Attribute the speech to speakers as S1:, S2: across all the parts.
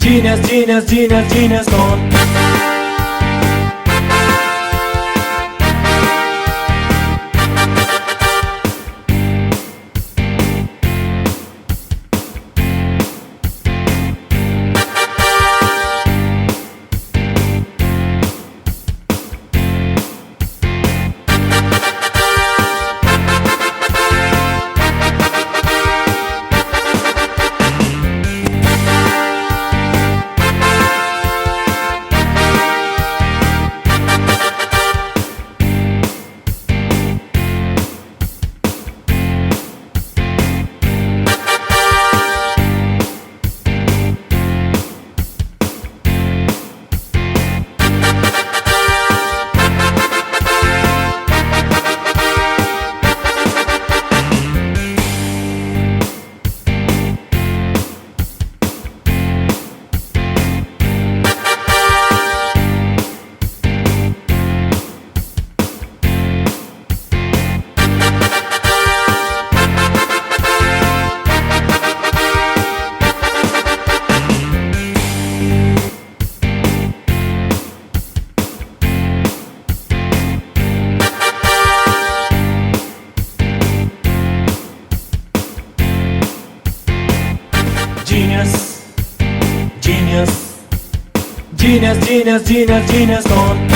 S1: Genius, genius, genius, genius कौन? Genius, genius, genius, genius, genius, genius कौन?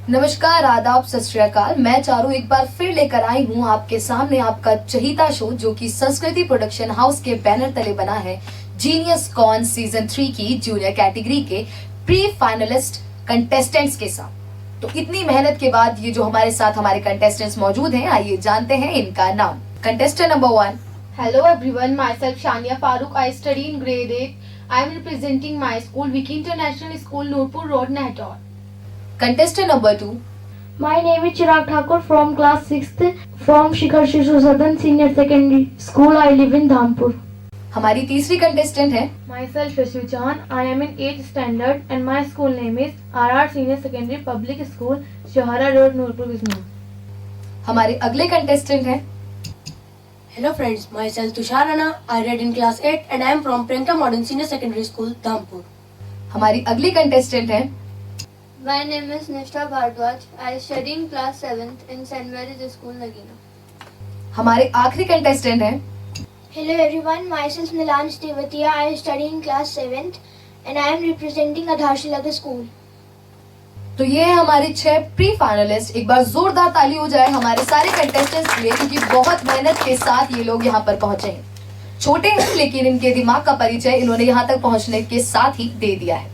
S2: नमस्कार, आदाब, सत श्री अकाल। मैं चारू एक बार फिर लेकर आई हूँ आपके सामने आपका चहीता शो, जो कि संस्कृति प्रोडक्शन हाउस के बैनर तले बना है। जीनियस कॉन सीजन 3 की जूनियर कैटेगरी के प्री फाइनलिस्ट कंटेस्टेंट्स के साथ। तो इतनी मेहनत के बाद ये जो हमारे साथ हमारे कंटेस्टेंट्स मौजूद हैं, आइए जानते हैं इनका नाम। Contestant number 1।
S3: Hello everyone, myself Shania Farooq. I study in grade 8. I am representing my school, Vicky International School, Nurpur Road, Nahdor.
S2: Contestant number 2।
S4: My name is Chirag Thakur from class 6th from Shikhar Shishu Southern Senior Secondary School. I live in Dhampur.
S2: हमारी तीसरी contestant है
S3: Myself Shashu Chan. I am in 8th standard and my school name is RR Senior Secondary Public School, Shahara Road, Nurpur, Bisnoor.
S2: हमारे अगले contestant हैं
S5: Hello friends, myself Tushar Rana. I read in class 8 and I am from Priyanka Modern Senior Secondary School, Dhampur.
S2: हमारी अगली contestant है
S6: My name is Nishtha Bhardwaj. I study in class 7th in St. Mary's School, Nagina.
S2: हमारे आखिरी contestant हैं
S7: Hello everyone, myself Nilansh Tevatia. I study in class 7th and I am representing Adharshila school.
S2: तो ये है हमारे 6 pre finalist. एक बार जोरदार ताली हो जाए हमारे सारे कंटेस्टेंट्स के लिए, क्योंकि बहुत मेहनत के साथ ये लोग यहाँ पर पहुंचे हैं। छोटे हैं लेकिन इनके दिमाग का परिचय इन्होंने यहाँ तक पहुंचने के साथ ही दे दिया है।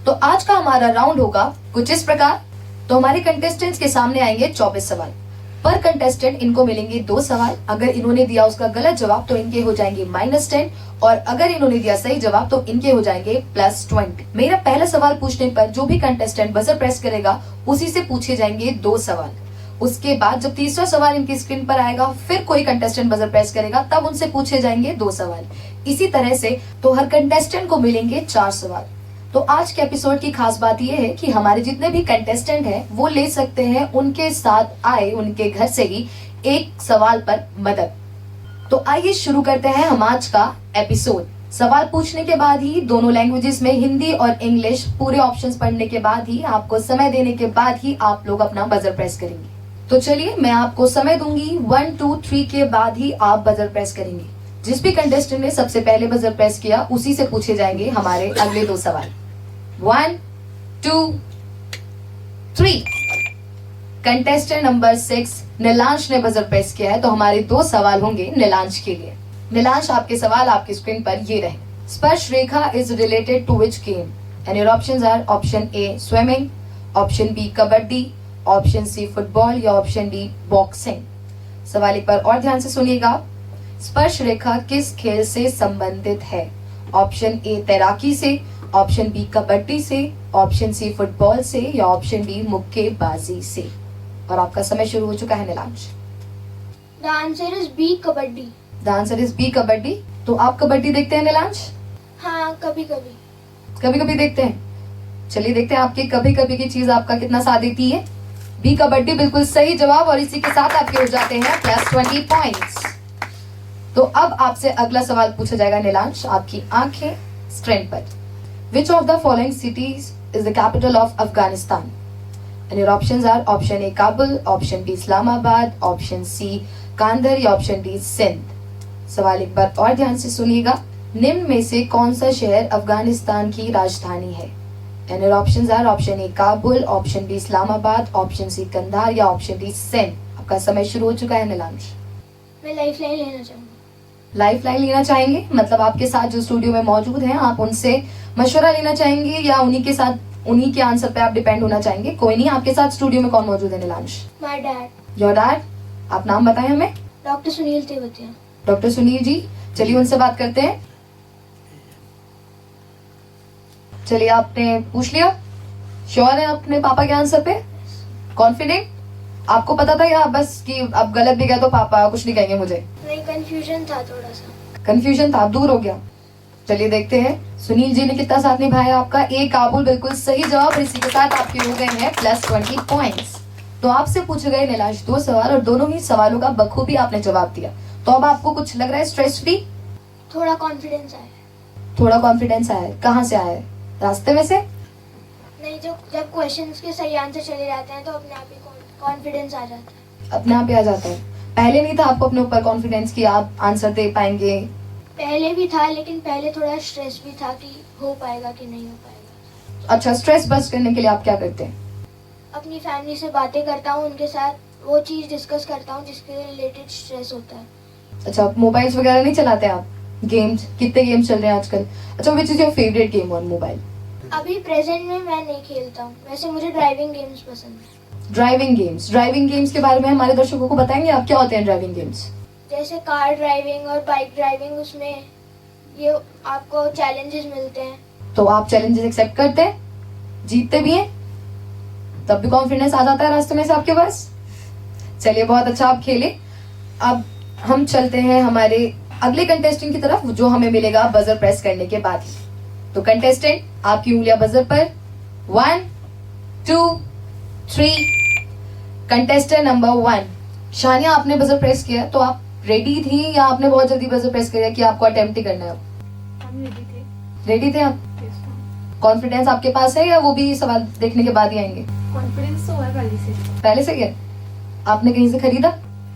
S2: तो आज का हमारा राउंड होगा कुछ इस प्रकार। तो हमारे कंटेस्टेंट्स के सामने आएंगे 24 सवाल। पर कंटेस्टेंट इनको मिलेंगे 2 सवाल। अगर इन्होंने दिया उसका गलत जवाब तो इनके हो जाएंगे -10, और अगर इन्होंने दिया सही जवाब तो इनके हो जाएंगे +20। मेरा पहला सवाल पूछने पर जो भी कंटेस्टेंट बजर प्रेस करेगा उसी से पूछे जाएंगे 2 सवाल। उसके बाद जब तीसरा सवाल इनकी स्क्रीन पर आएगा, फिर कोई कंटेस्टेंट बजर प्रेस करेगा, तब उनसे पूछे जाएंगे 2 सवाल। इसी तरह से तो हर कंटेस्टेंट को मिलेंगे 4 सवाल। तो आज के एपिसोड की खास बात यह है कि हमारे जितने भी कंटेस्टेंट हैं वो ले सकते हैं उनके साथ आए उनके घर से ही एक सवाल पर मदद। तो आइए शुरू करते हैं हम आज का एपिसोड। सवाल पूछने के बाद ही दोनों लैंग्वेजेस में हिंदी और इंग्लिश पूरे ऑप्शंस पढ़ने के बाद ही, आपको समय देने के बाद ही आप लोग अपना बजर प्रेस करेंगे। तो चलिए मैं आपको समय दूंगी, 1 2 3 के बाद ही आप बजर प्रेस करेंगे। जिस भी कंटेस्टेंट ने सबसे पहले बजर प्रेस किया उसी से पूछे जाएंगे हमारे अगले 2 सवाल। 1 2 3। कंटेस्टेंट नंबर 6 नीलांश ने बजर प्रेस किया है, तो हमारे 2 सवाल होंगे नीलांश के लिए। नीलांश, आपके सवाल आपकी स्क्रीन पर ये रहे। स्पर्श रेखा is related to which game? And your options are option A swimming, option B kabaddi, option C football या ऑप्शन डी बॉक्सिंग। सवाल एक बार और ध्यान से सुनिएगा। स्पर्श रेखा किस खेल से संबंधित है? ऑप्शन ए तैराकी से, ऑप्शन बी कबड्डी से, ऑप्शन सी फुटबॉल से या ऑप्शन डी मुक्केबाजी से। और आपका समय शुरू हो चुका है Nilansh.
S7: The answer is B, kabaddi.
S2: The answer is B kabaddi. तो आप कबड्डी देखते हैं नीलांश?
S7: हाँ, कभी कभी।
S2: कभी कभी देखते हैं। चलिए देखते हैं आपकी कभी कभी की चीज आपका कितना साथ देती है। बी कबड्डी बिल्कुल सही जवाब और इसी के साथ आपके हो जाते हैं +20 पॉइंट्स। तो अब आपसे अगला सवाल पूछा जाएगा नीलांश, आपकी आंखें स्क्रीन पर। Which of the following cities is the capital of Afghanistan? And your options are option A Kabul, option B Islamabad, option C Kandahar या ऑप्शन डी सिंध। सवाल एक बार और ध्यान से सुनिएगा, निम्न में से कौन सा शहर अफगानिस्तान की राजधानी है? And your options are option A Kabul, option B Islamabad, option C Kandahar या ऑप्शन डी सिंध। आपका समय शुरू हो चुका है नीलांश।
S7: मैं लाइफ लाइन लेना चाहूँगा।
S2: लाइफ लाइन लेना चाहेंगे, मतलब आपके साथ जो स्टूडियो में मौजूद हैं आप उनसे मशवरा लेना चाहेंगे या उन्हीं के साथ उन्हीं के आंसर पे आप डिपेंड होना चाहेंगे? कोई नहीं, आपके साथ स्टूडियो में कौन मौजूद है Neelansh?
S7: My dad.
S2: Your dad. आप नाम बताएं हमें।
S7: डॉक्टर सुनील तेवतिया।
S2: डॉक्टर सुनील जी, चलिए उनसे बात करते हैं। चलिए आपने पूछ लिया, श्योर है अपने पापा के आंसर पे? कॉन्फिडेंट? आपको पता था या बस कि अब गलत भी गया तो पापा कुछ नहीं कहेंगे मुझे?
S7: नहीं, कंफ्यूजन था थोड़ा सा।
S2: कंफ्यूजन था, दूर हो गया। चलिए देखते हैं सुनील जी ने कितना साथ निभाया आपका। ए काबुल बिल्कुल सही जवाब और इसी के साथ आपके हो गए हैं +20 पॉइंट्स। तो आपसे पूछे गए नीलांश 2 सवाल और दोनों ही सवालों का बखूबी आपने जवाब दिया। तो अब आपको कुछ लग रहा है स्ट्रेस फ्री?
S7: थोड़ा कॉन्फिडेंस आया।
S2: थोड़ा कॉन्फिडेंस आया है। कहाँ से आया है? रास्ते में से?
S7: नहीं, जब क्वेश्चंस के सही आंसर चले जाते हैं तो अपने आप ही कॉन्फिडेंस आ जाता है।
S2: अपने आप ही आ जाता है। पहले नहीं था आपको अपने ऊपर कॉन्फिडेंस कि आप आंसर दे पाएंगे?
S7: पहले भी था, लेकिन पहले थोड़ा स्ट्रेस भी था कि हो पाएगा कि नहीं हो पाएगा।
S2: अच्छा, स्ट्रेस बस्ट करने के लिए आप क्या करते हैं?
S7: अपनी फैमिली से बातें करता हूँ, उनके साथ वो चीज़ डिस्कस करता हूँ जिसके रिलेटेड स्ट्रेस होता है।
S2: अच्छा, मोबाइल्स वगैरह नहीं चलाते आप? गेम्स, कितने गेम्स चल रहे हैं आजकल? अच्छा, which is your favourite game on mobile?
S7: अभी प्रेजेंट में मैं नहीं खेलता हूँ, वैसे मुझे ड्राइविंग गेम्स पसंद है।
S2: ड्राइविंग गेम्स के बारे में हमारे दर्शकों को बताएंगे आप, क्या होते हैं ड्राइविंग गेम्स?
S7: जैसे कार ड्राइविंग और बाइक ड्राइविंग, उसमें ये आपको चैलेंजेस मिलते हैं।
S2: तो आप चैलेंजेस एक्सेप्ट करते हैं, जीतते भी हैं, तब भी कॉन्फिडेंस आ जाता है रास्ते में से आपके पास? चलिए बहुत अच्छा आप खेले। अब हम चलते हैं हमारे अगले कंटेस्टेंट की तरफ जो हमें मिलेगा बजर प्रेस करने के बाद ही। तो कंटेस्टेंट, आपकी उंगलियां बजर पर। 1 2 3। कंटेस्टेंट नंबर 1 शानिया, आपने बजर प्रेस किया, तो आप रेडी थी या आपने बहुत जल्दी बजर प्रेस किया कि आपको अटेम्प्ट ही करना है?
S3: हम रेडी थे।
S2: रेडी थे आप?
S3: Yes, ma'am.
S2: कॉन्फिडेंस आपके पास है या वो भी सवाल देखने के बाद ही आएंगे?
S3: कॉन्फिडेंस तो है पहले से।
S2: पहले से क्या? आपने कहीं से खरीदा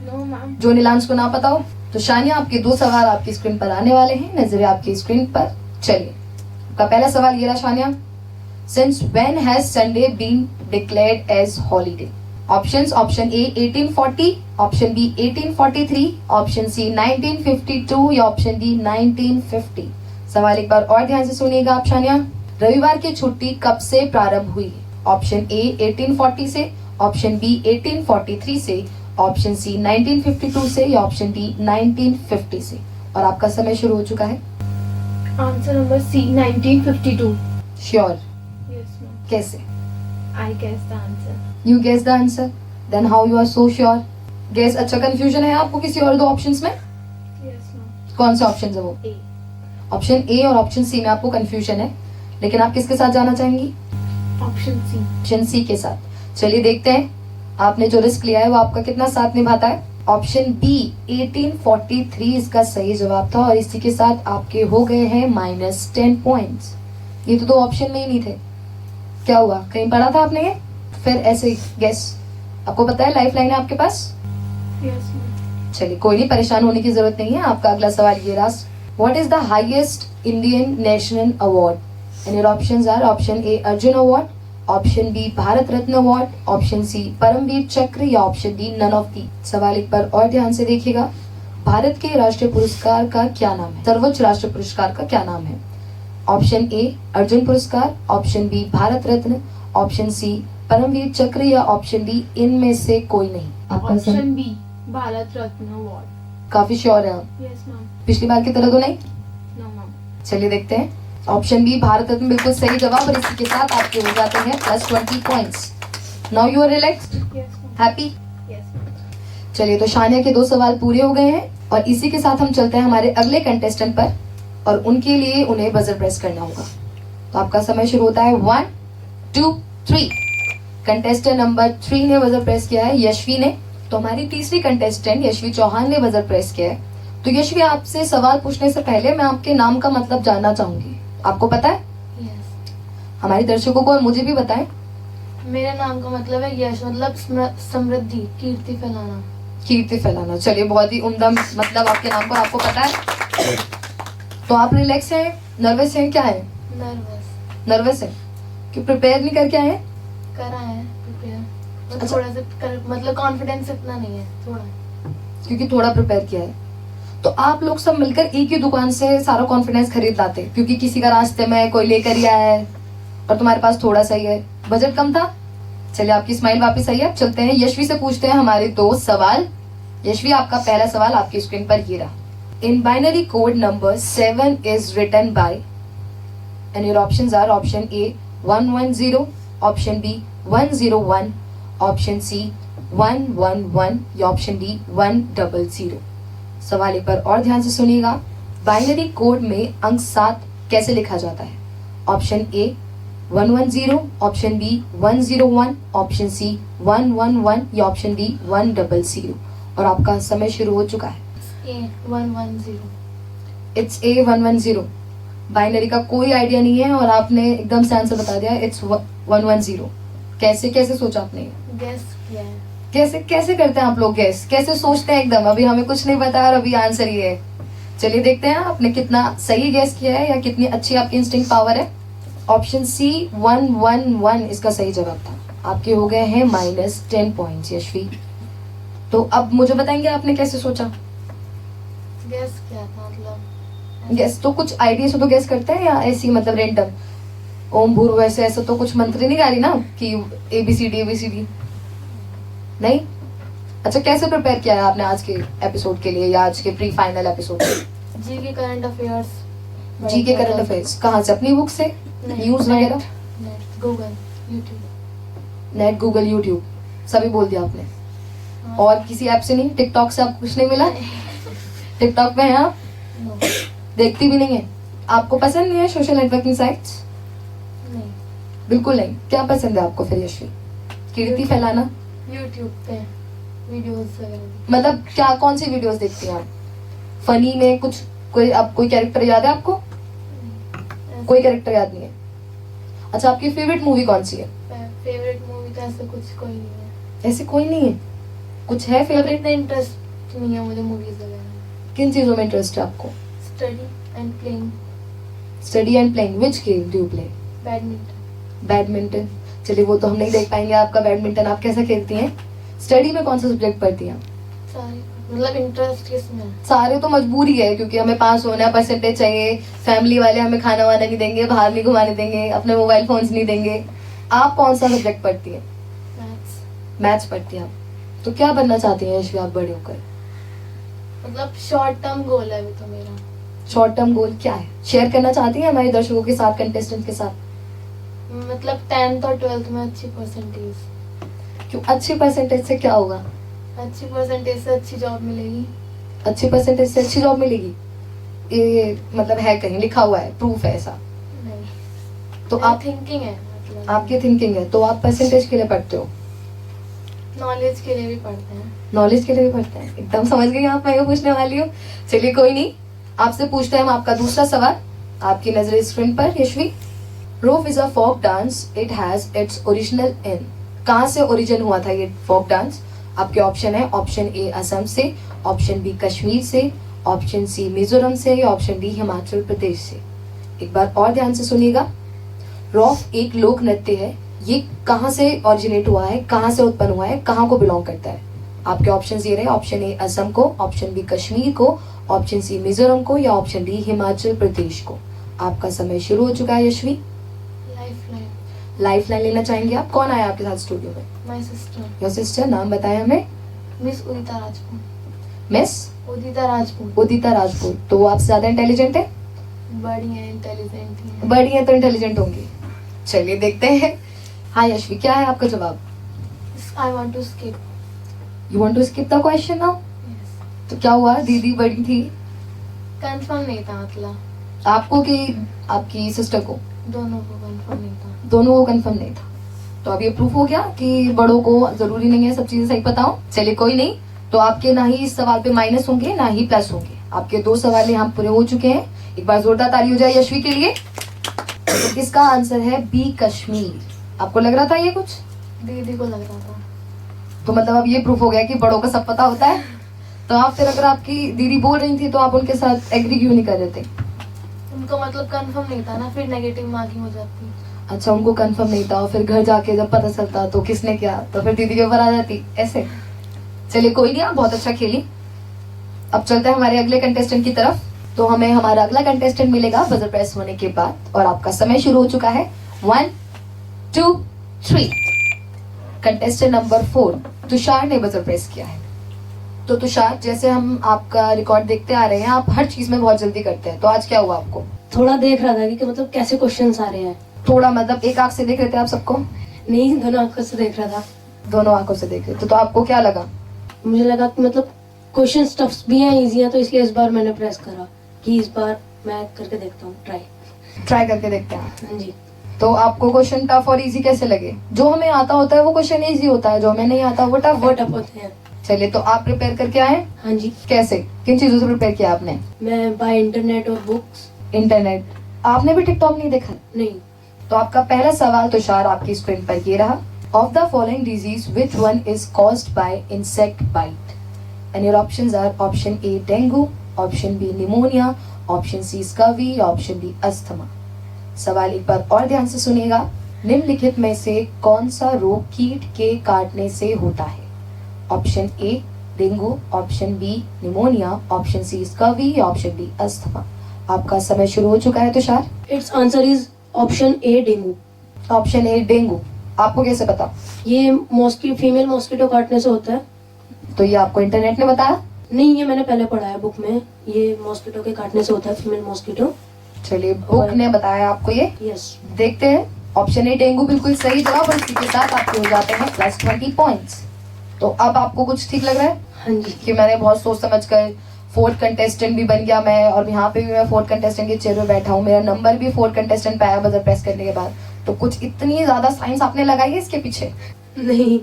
S3: नो मैम।
S2: जो नीलांश को ना पता हो? तो शानिया, आपके 2 सवाल आपकी स्क्रीन पर आने वाले हैं, नजरें आपकी स्क्रीन पर। चलिए आपका पहला सवाल ये रहा Shaniya, since when has Sunday been declared as holiday? Options, option A 1840, option B 1843, option C 1952 या ऑप्शन डी 1950। सवाल एक बार और ध्यान से सुनिएगा आप शानिया। रविवार की छुट्टी कब से प्रारंभ हुई है? ऑप्शन ए 1840 से, ऑप्शन बी 1843 से, ऑप्शन सी 1952 से या ऑप्शन डी 1950 से। और आपका समय शुरू हो चुका है।
S3: Answer number C 1952।
S2: Sure?
S3: Yes ma'am.
S2: कैसे?
S3: I guess the answer.
S2: You guess the answer? Then how you are so sure? Guess, अच्छा कंफ्यूजन है आपको किसी और 2 ऑप्शंस में?
S3: Yes ma'am.
S2: कौन से ऑप्शन है वो?
S3: ए।
S2: ऑप्शन ए और ऑप्शन सी में आपको कंफ्यूजन है, लेकिन आप किसके साथ जाना चाहेंगी?
S3: Option C.
S2: ऑप्शन सी के साथ। चलिए देखते हैं आपने जो रिस्क लिया है वो आपका कितना साथ निभाता है। ऑप्शन बी 1843 इसका सही जवाब था और इसी के साथ आपके हो गए हैं -10 पॉइंट्स। ये तो 2 ऑप्शन में ही नहीं थे। क्या हुआ, कहीं पढ़ा था आपने ये? फिर ऐसे गेस? आपको पता है लाइफ लाइन है आपके पास?
S3: Yes ma'am.
S2: चलिए कोई नहीं, परेशान होने की जरूरत नहीं है। आपका अगला सवाल ये रहा, what is the highest Indian national award? And your options are option A Arjun award, option B Bharat Ratna award, option C Paramvir Chakra या option D none of the. सवाल एक बार और ध्यान से देखिएगा, भारत के राष्ट्रीय पुरस्कार का क्या नाम है? सर्वोच्च राष्ट्रीय पुरस्कार का क्या नाम है? ऑप्शन ए अर्जुन पुरस्कार, option B Bharat Ratna, option C Paramvir Chakra या ऑप्शन डी इनमें से कोई नहीं। आपका
S3: option B Bharat Ratna award.
S2: काफी श्योर है आप?
S3: Yes ma'am.
S2: पिछली बार की तरह तो नहीं?
S3: No ma'am.
S2: चलिए देखते हैं। ऑप्शन बी भारत रत्न बिल्कुल सही जवाब, और इसी के साथ आपके हो जाते हैं +20 points. Now you are relaxed, happy. चलिए तो शानिया के 2 सवाल पूरे हो गए हैं, और इसी के साथ हम चलते हैं हमारे अगले कंटेस्टेंट पर, और उनके लिए उन्हें बजर प्रेस करना होगा। तो आपका समय शुरू होता है 1 2 3। कंटेस्टेंट नंबर 3 ने बजर प्रेस किया है, यशवी ने। तो हमारी तीसरी कंटेस्टेंट यशवी चौहान ने बजर प्रेस किया है। तो यशवी, आपसे सवाल पूछने से पहले मैं आपके नाम का मतलब जानना चाहूंगी। आपको पता है? हमारे दर्शकों को और मुझे भी बताएं।
S3: मेरे नाम का मतलब है यश, मतलब समृद्धि, कीर्ति फैलाना।
S2: कीर्ति फैलाना। चलिए, बहुत ही उम्दा मतलब आपके नाम का आपको पता है। तो आप रिलैक्स हैं, नर्वस हैं, क्या है? नर्वस है कि प्रिपेयर नहीं करके आए हैं?
S3: करा है प्रिपेयर,
S2: अच्छा।
S3: थोड़ा सा मतलब कॉन्फिडेंस इतना नहीं है, थोड़ा।
S2: क्योंकि थोड़ा प्रिपेयर किया है। तो आप लोग सब मिलकर एक ही दुकान से सारा कॉन्फिडेंस खरीद लाते, क्योंकि किसी का रास्ते में कोई लेकर ही आया है और तुम्हारे पास थोड़ा सा ही है, बजट कम था। चलिए, आपकी स्माइल वापस आई है। अब चलते हैं यशवी से, पूछते हैं हमारे 2 सवाल। यशवी, आपका पहला सवाल आपकी स्क्रीन पर ये रहा। In binary code number 7 is written by, and your options are option A 110, option B 101, option C 111 या option D 100। सवाल एक बार और ध्यान से सुनिएगा। बाइनरी कोड में अंक 7 कैसे लिखा जाता है? Option A 110, option B 101, option C 111 या ऑप्शन D 100। और आपका समय शुरू हो चुका है।
S3: A110।
S2: It's A110। बाइनरी का कोई आइडिया नहीं है और आपने एकदम से आंसर बता दिया, इट्स 110। कैसे सोचा आपने?
S3: गेस किया है।
S2: कैसे करते हैं आप लोग गेस? कैसे सोचते हैं एकदम? अभी हमें कुछ नहीं पता और अभी आंसर ये है। चलिए देखते हैं आपने कितना सही गेस किया है या कितनी अच्छी आपकी इंस्टिंक्ट पावर है। ऑप्शन सी 111 इसका सही जवाब था। आपके हो गए हैं -10 पॉइंट्स यशवी। तो अब मुझे बताएंगे आपने कैसे सोचा?
S3: गेस किया था, मतलब
S2: गेस तो कुछ आइडिया से तो गेस करते हैं या ऐसी मतलब रेंडम? ओम भूर्भुवः वैसे ऐसा तो कुछ मंत्र नहीं गा रही ना कि ABCD नहीं? अच्छा, कैसे प्रिपेयर किया है आपने आज के एपिसोड के लिए या आज के प्री फाइनल एपिसोड के?
S3: जी के करंट अफेयर्स।
S2: जी के करंट अफेयर्स कहाँ से? अपनी बुक से? न्यूज वगैरह?
S3: Google, YouTube.
S2: Net, Google, YouTube सभी बोल दिया आपने? और किसी ऐप से नहीं? टिकटॉक से आपको कुछ नहीं मिला? टिकटॉक पे हैं आप? देखती भी नहीं है? आपको पसंद नहीं है सोशल नेटवर्किंग साइट्स?
S3: नहीं,
S2: बिल्कुल नहीं। क्या पसंद है आपको फिर यशवी? कीर्ति फैलाना?
S3: यूट्यूब पे वीडियोस वगैरह।
S2: मतलब क्या, कौन सी वीडियोस देखती हैं आप? फनी में कुछ कोई कैरेक्टर याद है आपको? कोई कैरेक्टर याद नहीं है? अच्छा, आपकी फेवरेट मूवी कौन सी है?
S3: फेवरेट मूवी तो ऐसा कुछ कोई नहीं है।
S2: ऐसे कोई नहीं है? कुछ है फेवरेट?
S3: इतना इंटरेस्ट नहीं है मुझे मूवीज वगैरह।
S2: किन चीजों में इंटरेस्ट है आपको?
S3: Study and playing.
S2: Study and playing. Which game do you play?
S3: Badminton.
S2: Badminton. चलिए, वो तो हम नहीं देख पाएंगे आपका बैडमिंटन आप कैसा खेलती हैं। स्टडी में कौन सा सब्जेक्ट पढ़ती हैं?
S3: सारे, मतलब इंटरेस्ट किसमें?
S2: सारे तो मजबूरी है क्योंकि हमें पास होना है, परसेंटेज चाहिए, फैमिली वाले हमें खाना वाना नहीं देंगे, बाहर नहीं घुमाने देंगे, अपने मोबाइल फोन्स नहीं देंगे। आप कौन सा सब्जेक्ट पढ़ती हैं?
S3: मैथ्स।
S2: मैथ्स पढ़ती हैं आप। तो क्या बनना चाहती हैं यशवी आप बड़े होकर?
S3: मतलब शॉर्ट टर्म गोल है अभी तो मेरा।
S2: शॉर्ट टर्म गोल क्या है? शेयर करना चाहती हैं हमारे दर्शकों के साथ, कंटेस्टेंट के साथ?
S3: मतलब 10th और 12th में अच्छी परसेंटेज।
S2: क्यों अच्छी परसेंटेज से क्या होगा?
S3: अच्छी परसेंटेज से अच्छी जॉब मिलेगी।
S2: अच्छी परसेंटेज से अच्छी जॉब मिलेगी? ये मतलब है कहीं लिखा हुआ है, प्रूफ है ऐसा?
S3: नहीं,
S2: तो आप
S3: थिंकिंग है, मतलब
S2: आपकी थिंकिंग है। तो आप परसेंटेज के लिए पढ़ते हो?
S3: नॉलेज के लिए भी पढ़ते हैं।
S2: नॉलेज के लिए भी पढ़ते हैं। एकदम समझ गई आप, मैं पूछने वाली हूँ। चलिए कोई नहीं, आपसे पूछते हैं हम आपका दूसरा सवाल। आपकी नजर स्क्रीन पर Yashvi. Rouf is a folk dance, it has its original in. कहाँ से ओरिजिन हुआ था ये फोक डांस? आपके ऑप्शन है, ऑप्शन ए असम से, ऑप्शन बी कश्मीर से, ऑप्शन सी मिजोरम से या ऑप्शन डी हिमाचल प्रदेश से। एक बार और ध्यान से सुनिएगा। रॉफ एक लोक नृत्य है, ये कहाँ से ओरिजिनेट हुआ है, कहाँ से उत्पन्न हुआ है, कहाँ को बिलोंग करता है? आपके ऑप्शन ये रहे, ऑप्शन ए असम को, ऑप्शन बी कश्मीर को, ऑप्शन सी मिजोरम को या ऑप्शन डी हिमाचल प्रदेश को। आपका समय शुरू हो चुका है यशवी। लाइफ लाइन लेना चाहेंगे आप? कौन आया आपके साथ स्टूडियो में?
S3: My sister,
S2: your sister. नाम बताया हमें?
S3: मिस उदिता राजपूत।
S2: मिस
S3: उदिता राजपूत।
S2: उदिता राजपूत। तो वो आपसे ज्यादा इंटेलिजेंट है?
S3: बड़ी हैं, इंटेलिजेंट हैं।
S2: बड़ी है तो इंटेलिजेंट होंगी। चलिए देखते हैं। हाँ यशवी, क्या है आपका जवाब?
S3: I want to skip.
S2: You want to skip the question now? तो क्या हुआ, दीदी बड़ी थी
S3: कंफर्म नहीं था, मतलब
S2: आपको कि आपकी सिस्टर को?
S3: दोनों को कंफर्म नहीं था।
S2: दोनों को कंफर्म नहीं था। तो अब ये प्रूफ हो गया कि बड़ों को जरूरी नहीं है सब चीजें सही पता हो। चलिए कोई नहीं, तो आपके ना ही इस सवाल पे माइनस होंगे ना ही प्लस होंगे। आपके 2 सवाल यहाँ पूरे हो चुके हैं। एक बार जोरदार ताली हो जाए यशवी के लिए। तो इसका आंसर है बी, कश्मीर। आपको लग रहा था ये कुछ?
S3: दीदी को लग रहा था।
S2: तो मतलब अब ये प्रूफ हो गया कि बड़ों का सब पता होता है। तो आप फिर अगर आपकी दीदी बोल रही थी तो आप उनके साथ एग्री क्यों नहीं कर रहे थे?
S3: उनको मतलब कंफर्म नहीं था ना, फिर नेगेटिव मार्किंग हो जाती।
S2: अच्छा, उनको कंफर्म नहीं था और फिर घर जाके जब पता चलता तो किसने किया, तो फिर दीदी के ऊपर आ जाती ऐसे। चलिए कोई नहीं, आप बहुत अच्छा खेली। अब चलते हैं हमारे अगले कंटेस्टेंट की तरफ। तो हमें हमारा अगला कंटेस्टेंट मिलेगा बजर प्रेस होने के बाद और आपका समय शुरू हो चुका है। 1 2 3। कंटेस्टेंट नंबर 4 तुषार ने बजर प्रेस किया है। तो तुषार, जैसे हम आपका रिकॉर्ड देखते आ रहे हैं, आप हर चीज में बहुत जल्दी करते हैं, तो आज क्या हुआ आपको?
S5: थोड़ा देख रहा था कि मतलब कैसे क्वेश्चंस आ रहे हैं।
S2: थोड़ा मतलब एक आंख से देख रहे थे आप सबको?
S5: नहीं, दोनों आंखों से देख रहा था।
S2: दोनों आंखों से देख रहे थे। तो आपको क्या लगा?
S5: मुझे लगा कि मतलब क्वेश्चन टफ्स भी हैं, इजी हैं, तो इसलिए इस बार मैंने प्रेस करा कि इस बार मैं करके देखता हूँ, ट्राई
S2: करके देखते हैं।
S5: हाँ जी।
S2: तो आपको क्वेश्चन टफ और इजी कैसे लगे? जो हमें आता होता है वो क्वेश्चन इजी होता है, जो हमें नहीं आता वो टफ
S5: वो टफ होते हैं।
S2: चलिए, तो आप प्रिपेयर करके आए?
S5: हाँ जी।
S2: कैसे, किन चीजों से प्रिपेयर किया आपने?
S5: मैं बाय इंटरनेट और बुक्स।
S2: इंटरनेट। आपने भी टिकटॉक नहीं देखा?
S5: नहीं।
S2: तो आपका पहला सवाल तुषार आपकी स्क्रीन पर ये रहा। Of the following disease which one is caused by insect bite? And your options are option A dengue, option B pneumonia, option C scurvy, option D asthma. सवाल एक बार और ध्यान से सुनिएगा। निम्नलिखित में से कौन सा रोग कीट के काटने से होता है? Option A dengue, option B pneumonia, option C scurvy, option D asthma. आपका समय शुरू हो चुका है Tushar.
S5: It's answer is option A dengue.
S2: Option A dengue. आपको कैसे पता?
S5: ये मॉस्किटो, फीमेल मॉस्किटो काटने से होता है।
S2: तो ये आपको इंटरनेट ने बताया?
S5: नहीं, ये मैंने पहले पढ़ा है बुक में, ये मॉस्किटो के काटने से होता है, फीमेल मॉस्किटो।
S2: चलिए, बुक ने बताया आपको ये।
S5: यस।
S2: देखते हैं। ऑप्शन ए डेंगू बिल्कुल सही जवाब और इसी के साथ आपके हो जाते हैं +20 पॉइंट्स। तो अब आपको कुछ ठीक लग रहा है?
S5: हाँ जी।
S2: कि मैंने बहुत सोच समझ कर 4th कंटेस्टेंट भी बन गया मैं, और यहाँ पे भी मैं 4th कंटेस्टेंट के चेयर पे बैठा हूँ, मेरा नंबर भी 4th कंटेस्टेंट पे आया बजर प्रेस करने के बाद। तो कुछ इतनी ज्यादा साइंस आपने लगाई है इसके पीछे?
S5: नहीं।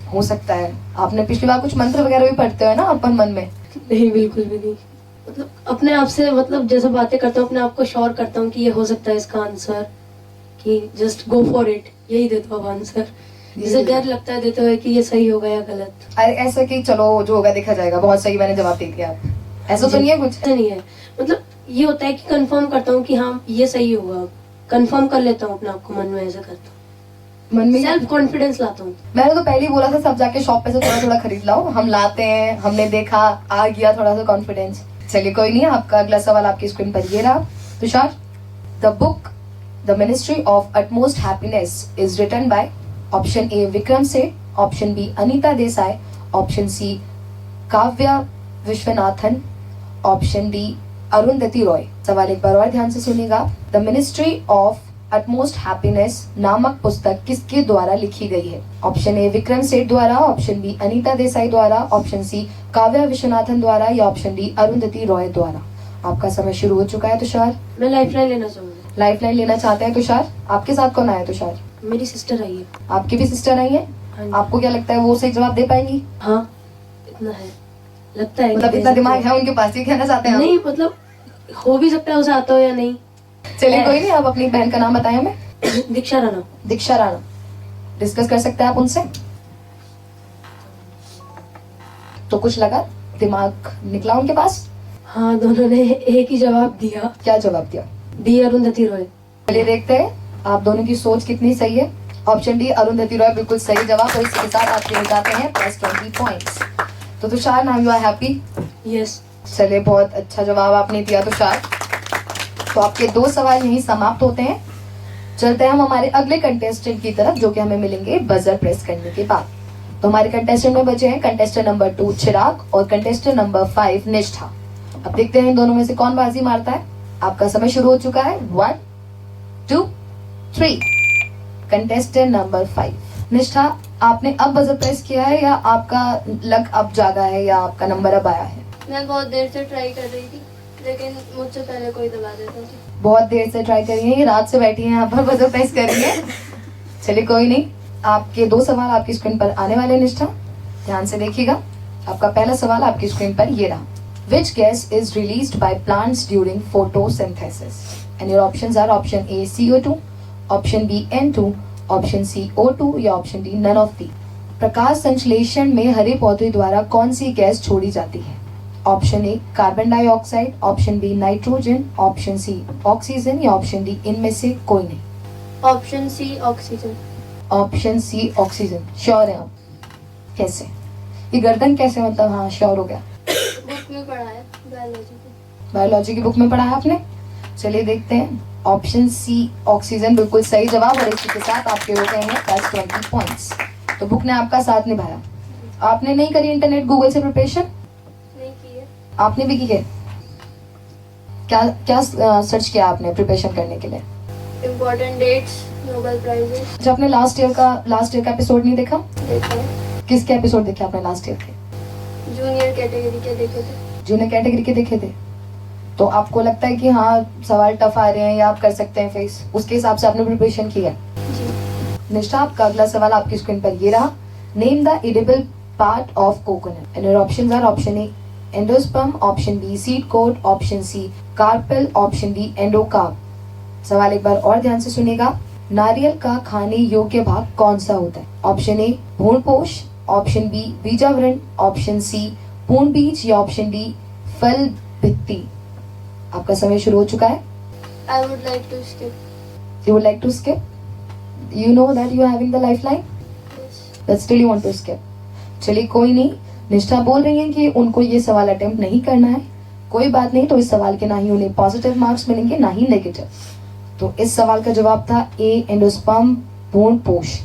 S2: हो सकता है आपने पिछली बार कुछ मंत्र वगैरह भी पढ़ते हो ना अपन मन में?
S5: नहीं, बिल्कुल भी नहीं। मतलब अपने आप से, मतलब जैसे बातें करता हूँ अपने आप को श्योर करता हूँ कि ये हो सकता है इसका आंसर, कि जस्ट गो फॉर इट, यही देता हूँ आंसर। जैसे डर लगता है देते हुए कि ये सही होगा या गलत।
S2: अरे ऐसा कि चलो जो होगा देखा जाएगा, बहुत सही मैंने जवाब दे दिया, ऐसा तो नहीं है कुछ?
S5: ऐसा नहीं है, मतलब ये होता है कि कंफर्म करता हूँ कि हाँ ये सही होगा, कंफर्म कर लेता हूँ अपने आप को मन में, ऐसा करता हूँ,
S2: मन में
S5: सेल्फ कॉन्फिडेंस लाता हूँ।
S2: मैंने तो पहले ही बोला था सब जाके शॉप पे से थोड़ा थोड़ा खरीद लाओ, हम लाते हैं, हमने देखा, आ गया थोड़ा सा कॉन्फिडेंस। चलिए कोई नहीं, आपका अगला सवाल आपकी स्क्रीन पर ये रहा। Tushar, the book the ministry of utmost happiness is written by option A Vikram Seth, option B Anita Desai, option C Kavya Vishwanathan, option D Arundhati Roy. सवाल एक बार और ध्यान से सुनिएगा। The ministry of utmost happiness नामक पुस्तक किसके द्वारा लिखी गई है? ऑप्शन ए विक्रम सेठ द्वारा, ऑप्शन बी अनीता देसाई द्वारा, ऑप्शन सी काव्या विश्वनाथन द्वारा या ऑप्शन डी अरुंधति रॉय द्वारा। आपका समय शुरू हो चुका है तुषार।
S5: मैं लाइफलाइन लेना चाहूंगा।
S2: लाइफलाइन लेना चाहते हैं तुषार? आपके साथ कौन आया तुषार?
S5: मेरी सिस्टर आई है।
S2: आपकी भी सिस्टर आई है?
S5: हाँ जी।
S2: आपको क्या लगता है वो सही जवाब दे पाएंगी?
S5: हाँ, इतना है, लगता है।
S2: मतलब इतना दिमाग है उनके पास, ये कहना चाहते हैं?
S5: नहीं, मतलब हो भी सकता है उसे आता हो या नहीं।
S2: चलिए कोई नहीं, आप अपनी बहन का नाम बताएं हमें।
S5: दीक्षा राणा।
S2: दीक्षा राणा। डिस्कस कर सकते हैं आप उनसे? तो कुछ लगा, दिमाग निकला उनके पास?
S5: हाँ, दोनों ने एक ही जवाब दिया।
S2: क्या जवाब दिया?
S5: डी अरुंधति रॉय।
S2: चलिए देखते हैं आप दोनों की सोच कितनी सही है। ऑप्शन डी अरुंधति रॉय बिल्कुल सही जवाब और इसी के साथ आपके हो जाते हैं +20 पॉइंट्स। तो Tushar, now you are happy?
S5: Yes.
S2: चलिए, बहुत अच्छा जवाब आपने दिया तुषार। तो आपके 2 सवाल यहीं समाप्त होते हैं। चलते हैं हम हमारे अगले कंटेस्टेंट की तरफ, जो कि हमें मिलेंगे बजर प्रेस करने के बाद। तो हमारे कंटेस्टेंट में बचे हैं कंटेस्टेंट नंबर 2 चिराग और कंटेस्टेंट नंबर 5 निष्ठा। अब देखते हैं इन दोनों में से कौन बाजी मारता है। आपका समय शुरू हो चुका है. 1 2 3. Contestant number 5. निष्ठा, आपने अब बजर प्रेस किया है या आपका लक अब जागा है या आपका नंबर अब आया है?
S6: मैं बहुत देर से ट्राई कर रही थी, लेकिन मुझसे पहले कोई दबा देता था.
S2: बहुत देर से ट्राई कर रही है, रात से बैठी है यहाँ पर बजर प्रेस कर रही है. चलिए कोई नहीं, आपके 2 सवाल आपकी स्क्रीन पर आने वाले हैं. निष्ठा, ध्यान से देखिएगा. आपका पहला सवाल आपकी स्क्रीन पर ये रहा. Which gas is released by plants during photosynthesis? And your options are option A CO2, option B N2, option C O2 या option D none of the. प्रकाश संश्लेषण में हरे पौधे द्वारा कौन सी गैस छोड़ी जाती है? Option A carbon dioxide, option B nitrogen, option C oxygen या ऑप्शन डी इनमें से कोई नहीं.
S6: Option C oxygen.
S2: Option C oxygen. Sure है आप? कैसे? ये गर्दन कैसे, मतलब हाँ श्योर हो गया?
S6: बुक में पढ़ा है, बायोलॉजी की.
S2: बायोलॉजी की बुक में पढ़ा है आपने. चलिए देखते हैं. ऑप्शन सी ऑक्सीजन बिल्कुल सही जवाब, और इसी के साथ आपके हो गए हैं प्लस 20 पॉइंट्स. तो बुक ने आपका साथ निभाया. आपने नहीं करी इंटरनेट गूगल से प्रिपरेशन?
S6: नहीं की है.
S2: आपने भी की है? क्या क्या सर्च किया आपने प्रिपरेशन करने के लिए?
S6: Important dates, Nobel prizes.
S2: जब आपने लास्ट ईयर का एपिसोड नहीं देखा?
S6: देखा है.
S2: किसके एपिसोड देखे आपने लास्ट ईयर के?
S6: जूनियर कैटेगरी के देखे थे.
S2: जूनियर कैटेगरी के देखे थे. तो आपको लगता है कि हाँ सवाल टफ आ रहे हैं या आप कर सकते हैं फेस, उसके हिसाब से आपने प्रिपरेशन किया?
S6: जी.
S2: निष्ठा, आपका अगला सवाल आपकी स्क्रीन पर ये रहा. Name the edible part of coconut. And your options are option A endosperm, option B seed coat, option C carpel, option D endocarp. सवाल एक बार और ध्यान से सुनिएगा. नारियल का खाने योग्य भाग कौन सा होता है? ऑप्शन ए भ्रूणपोष, ऑप्शन बी बीजावरण, ऑप्शन सी पूर्ण बीज या ऑप्शन डी फल भित्ति. आपका समय शुरू हो चुका है.
S6: I would like to skip.
S2: You would like to skip? You know that you are having the lifeline, but still you want to skip. चलिए कोई नहीं. निष्ठा बोल रही है कि उनको ये सवाल अटेम्प्ट नहीं करना है. कोई बात नहीं. तो इस सवाल के ना ही उन्हें पॉजिटिव मार्क्स मिलेंगे ना ही नेगेटिव. तो इस सवाल का जवाब था ए एंडोस्पर्म भ्रूणपोष.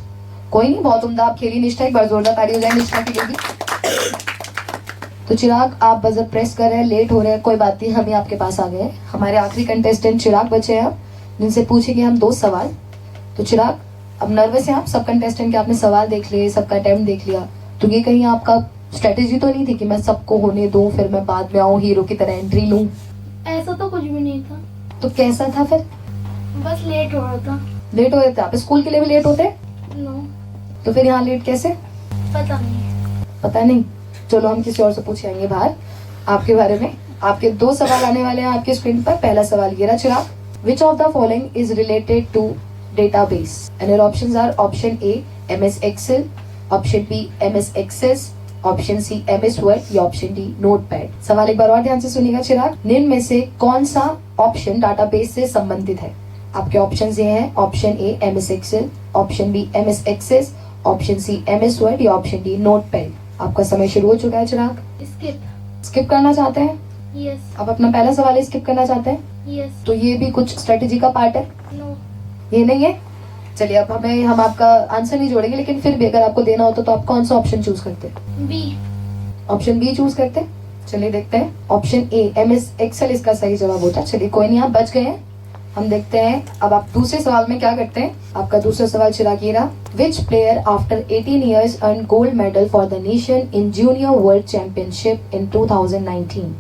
S2: कोई नहीं, बहुत उम्दा आप खेली निष्ठा. एक बार जोरदार ताली हो जाए निष्ठा के लिए भी. तो चिराग, आप बजर प्रेस कर रहे हैं, लेट हो रहे हैं, कोई बात नहीं, हम ही आपके पास आ गए हैं. हमारे आखिरी कंटेस्टेंट चिराग बचे हैं अब, जिनसे पूछेंगे हम 2 सवाल. तो चिराग, अब नर्वस हैं आप? सब कंटेस्टेंट के आपने सवाल देख लिए, सबका अटेम्प्ट देख लिया. तो ये कहीं आपका स्ट्रेटेजी तो नहीं थी कि मैं सबको होने दूं, फिर मैं बाद में आऊं, हीरो की तरह एंट्री लूं?
S4: ऐसा तो कुछ भी नहीं था,
S2: तो कैसा था फिर?
S4: बस लेट हो रहा था.
S2: लेट हो जाते? आप स्कूल के लिए भी लेट होते?
S4: नो,
S2: तो फिर यहाँ लेट कैसे?
S4: पता नहीं.
S2: पता नहीं. चलो हम किसी और से पूछ आएंगे बाहर आपके बारे में. आपके 2 सवाल आने वाले हैं आपके स्क्रीन पर. पहला सवाल ये रहा. Chirag, which of the following is related to database? And your options are option A MS Excel, option B MS access, option C MS Word या ऑप्शन डी नोटपैड. सवाल एक बार और ध्यान से सुनिएगा चिराग. निम्न में से कौन सा ऑप्शन डाटाबेस से संबंधित है? आपके ऑप्शंस ये हैं. Option A MS Excel, option B MS access, option C MS Word या ऑप्शन डी नोटपैड. आपका समय शुरू हो चुका है चिराग.
S4: स्किप.
S2: स्किप करना चाहते हैं?
S4: यस.
S2: आप अपना पहला सवाल स्किप करना चाहते हैं?
S4: यस.
S2: तो ये भी कुछ स्ट्रेटेजी का पार्ट है?
S4: नो.
S2: ये नहीं है. चलिए अब हम आपका आंसर नहीं जोड़ेंगे, लेकिन फिर भी अगर आपको देना होता तो आप कौन सा ऑप्शन चूज करते?
S4: बी.
S2: ऑप्शन बी चूज करते. चलिए देखते हैं. ऑप्शन ए MS एक्सेल इसका सही जवाब होता. चलिए कोई नहीं, आप बच गए हैं. हम देखते हैं अब आप दूसरे सवाल में क्या करते हैं. आपका दूसरा सवाल चिराग ये रहा. Which player after 18 years earn gold medal for the nation in junior world championship in 2019?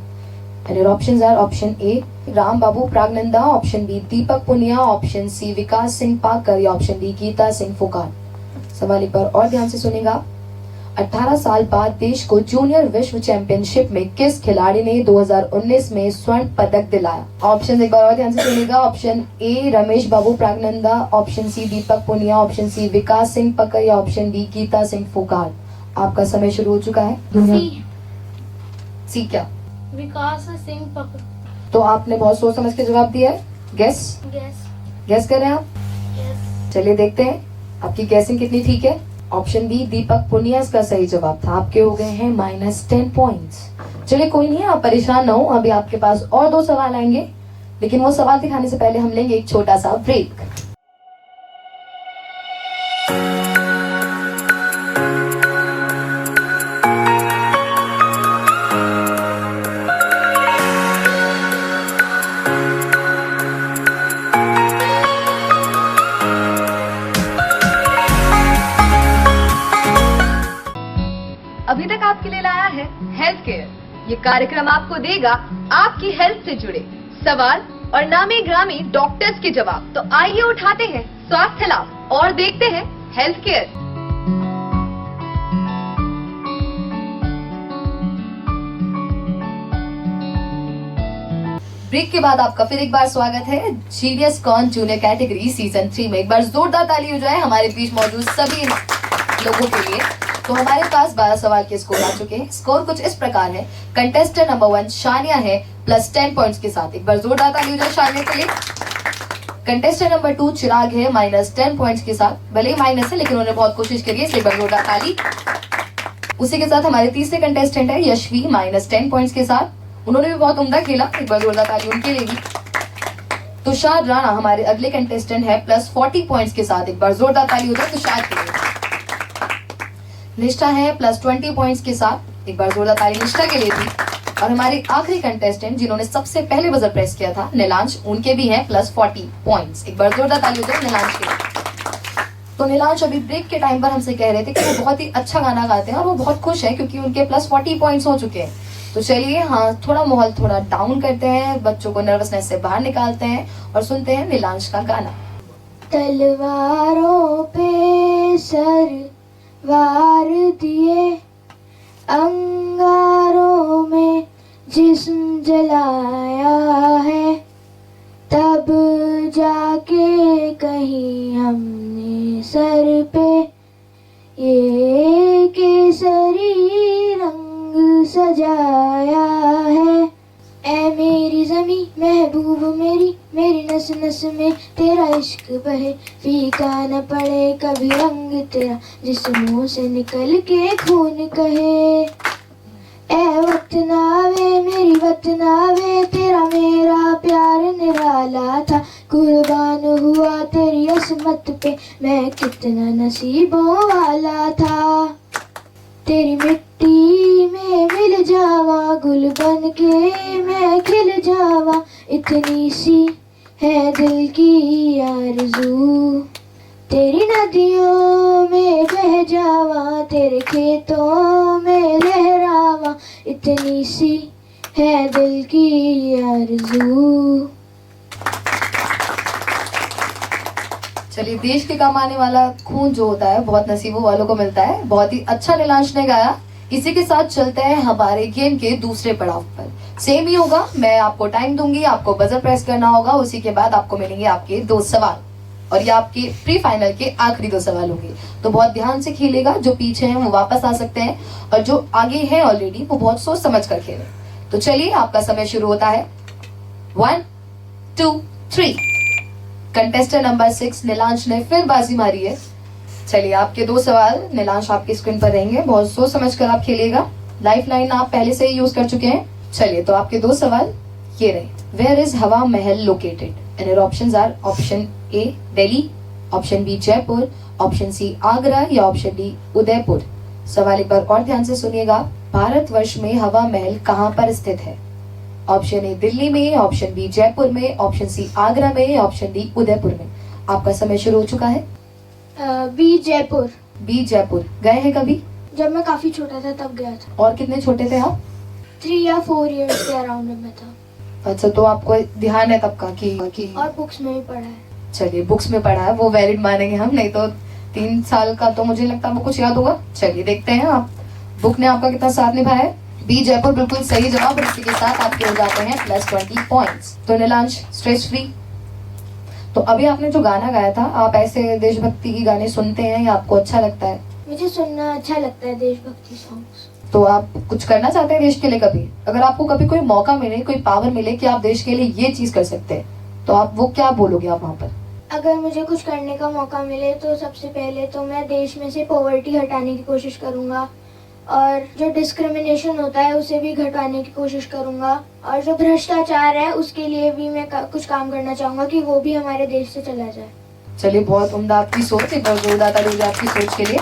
S2: And your options are option A Ram Babu Praggnanandhaa, option B Deepak Punia, option C Vikas Singh Pakar या ऑप्शन डी गीता सिंह फोगाट. सवाल एक बार और ध्यान से सुनेगा. 18 साल बाद देश को जूनियर विश्व चैंपियनशिप में किस खिलाड़ी ने 2019 में स्वर्ण पदक दिलाया? ऑप्शन एक बार और ध्यान से सुनिएगा. Option A Ramesh Babu Praggnanandhaa, option C Deepak Punia, option C Vikas Singh Pakar या ऑप्शन डी गीता सिंह फोगाट. आपका समय शुरू हो चुका है.
S4: सी.
S2: सी क्या?
S4: विकास सिंह पकड़.
S2: तो आपने बहुत सोच समझ के जवाब दिया है. Guess
S4: yes.
S2: कर रहे हैं आप?
S4: यस.
S2: चलिए देखते हैं आपकी गैसिंग कितनी ठीक है. ऑप्शन बी दीपक पुनिया का सही जवाब था. आपके हो गए हैं -10 पॉइंट्स. चलिए कोई नहीं, आप परेशान ना हो. अभी आपके पास और 2 सवाल आएंगे, लेकिन वो सवाल दिखाने से पहले हम लेंगे एक छोटा सा ब्रेक. अभी तक आपके लिए लाया है हेल्थ केयर। ये कार्यक्रम आपको देगा आपकी हेल्थ से जुड़े सवाल और नामी ग्रामी डॉक्टर्स के जवाब। तो आइए उठाते हैं स्वास्थ्य लाभ और देखते हैं हेल्थ केयर। ब्रेक के बाद आपका फिर एक बार स्वागत है genius con junior category season 3 में। एक बार जोरदार ताली हो जाए हमारे बीच मौजूद सभी लोगों के लिए। तो हमारे पास 12 सवाल के स्कोर आ चुके हैं। स्कोर कुछ इस प्रकार है। कंटेस्टेंट नंबर 1 शानिया है +10 पॉइंट्स के साथ। एक बार जोरदार ताली हो जाए शानिया के लिए। कंटेस्टेंट नंबर 2 चिराग है -10 पॉइंट्स के साथ। भले ही माइनस है लेकिन उन्होंने बहुत कोशिश करी है, इसलिए एक बार जोरदार ताली। उसी के साथ हमारे तीसरे कंटेस्टेंट है यशवी -10 पॉइंट्स के साथ। उन्होंने भी बहुत उम्दा खेला, एक बार जोरदार ताली उनके लिए भी। तुषार राणा हमारे अगले कंटेस्टेंट है +40 पॉइंट्स के साथ। एक बार जोरदार ताली हो जाए तुषार के लिए। निष्ठा है +20 पॉइंट्स के साथ। एक बार जोरदार ताली निष्ठा के लिए भी। और हमारे आखिरी कंटेस्टेंट जिन्होंने सबसे पहले बजर प्रेस किया था नीलांश, उनके भी हैं +40 पॉइंट्स। एक बार जोरदार ताली हो जाए नीलांश के लिए। तो नीलांश अभी ब्रेक के टाइम पर हमसे कह रहे थे कि वो बहुत ही अच्छा गाना गाते हैं और वो बहुत खुश है क्योंकि उनके +40 पॉइंट्स हो चुके हैं। तो चलिए हाँ, थोड़ा माहौल थोड़ा डाउन करते हैं, बच्चों को नर्वसनेस से बाहर निकालते हैं और सुनते हैं नीलांश का गाना।
S7: तलवारों पे सर वार दिए, अंगारों में जिस्म जलाया है, तब जाके कहीं हमने सर पे ये केसरी रंग सजाया है। ऐ मेरी ज़मीं महबूब मेरी, मेरी नस नस में तेरा इश्क बहे, फीका न पड़े कभी रंग तेरा, जिस्मों से निकल के खून कहे। ऐ वतनावे मेरी वतनावे, तेरा मेरा प्यार निराला था, कुर्बान हुआ तेरी असमत पे, मैं कितना नसीबों वाला था। तेरी मिट्टी में मिल जावा, गुल बन के मैं खिल जावा, इतनी सी है दिल की आरज़ू। तेरी नदियों में बह जावा, तेरे खेतों में लहरावा, इतनी सी है दिल की आरज़ू।
S2: चलिए, देश के काम आने वाला खून जो होता है बहुत नसीबों वालों को मिलता है। बहुत ही अच्छा नीलांश ने गाया। इसी के साथ चलते हैं हमारे गेम के दूसरे पड़ाव पर। सेम ही होगा, मैं आपको टाइम दूंगी, आपको बजर प्रेस करना होगा, उसी के बाद आपको मिलेंगे आपके 2 सवाल और ये आपके प्री फाइनल के आखिरी 2 सवाल होंगे। तो बहुत ध्यान से खेलेगा, जो पीछे हैं वो वापस आ सकते हैं और जो आगे हैं ऑलरेडी वो बहुत सोच समझ कर खेलें। तो चलिए, आपका समय शुरू होता है। 1 2 3। कंटेस्टेंट नंबर 6 नीलांश ने फिर बाजी मारी है। चलिए, आपके 2 सवाल नीलांश आपकी स्क्रीन पर रहेंगे, बहुत सोच समझ कर आप खेलिएगा। लाइफ लाइन आप पहले से ही यूज कर चुके हैं। चलिए, तो आपके 2 सवाल ये रहे। Where is Hawa Mahal located? And your options are option A Delhi, option B Jaipur, option C Agra या ऑप्शन डी उदयपुर। सवाल एक बार और ध्यान से सुनिएगा। भारतवर्ष में हवा महल कहाँ पर स्थित है? ऑप्शन ए दिल्ली में, ऑप्शन बी जयपुर में, ऑप्शन सी आगरा में, ऑप्शन डी उदयपुर में। आपका समय शुरू हो चुका है।
S7: बी जयपुर।
S2: बी जयपुर गए हैं कभी?
S7: जब मैं काफी छोटा था तब गया था।
S2: और कितने छोटे थे आप?
S7: 3 या 4 इयर्स के अराउंड में था।
S2: अच्छा, तो आपको ध्यान है तब का कि
S7: और बुक्स में भी पढ़ा है।
S2: चलिए, बुक्स में पढ़ा है वो वैलिड मानेंगे हम, नहीं तो 3 साल का तो मुझे लगता है वो कुछ याद होगा। चलिए, देखते हैं आप बुक ने आपका कितना साथ निभाया है। बी जयपुर बिल्कुल सही जवाब, और इसी के साथ आपके हो जाते हैं +20 पॉइंट्स। तो नीलांश स्ट्रेस फ्री। तो अभी आपने जो गाना गाया था, आप ऐसे देशभक्ति की गाने सुनते हैं या आपको अच्छा लगता है?
S7: मुझे सुनना अच्छा लगता है देशभक्ति सॉन्ग्स।
S2: तो आप कुछ करना चाहते हैं देश के लिए कभी? अगर आपको कभी कोई मौका मिले, कोई पावर मिले कि आप देश के लिए ये चीज कर सकते हैं, तो आप वो क्या बोलोगे आप वहाँ पर?
S7: अगर मुझे कुछ करने का मौका मिले तो सबसे पहले तो मैं देश में से पॉवर्टी हटाने की कोशिश करूंगा, और जो डिस्क्रिमिनेशन होता है उसे भी घटाने की कोशिश करूंगा, और जो भ्रष्टाचार है उसके लिए भी मैं कुछ काम करना चाहूंगा कि वो भी हमारे देश से चला जाए।
S2: चलिए, बहुत उम्दा आपकी सोच, एक बार जोरदार ताली हो जाए आपकी सोच के लिए।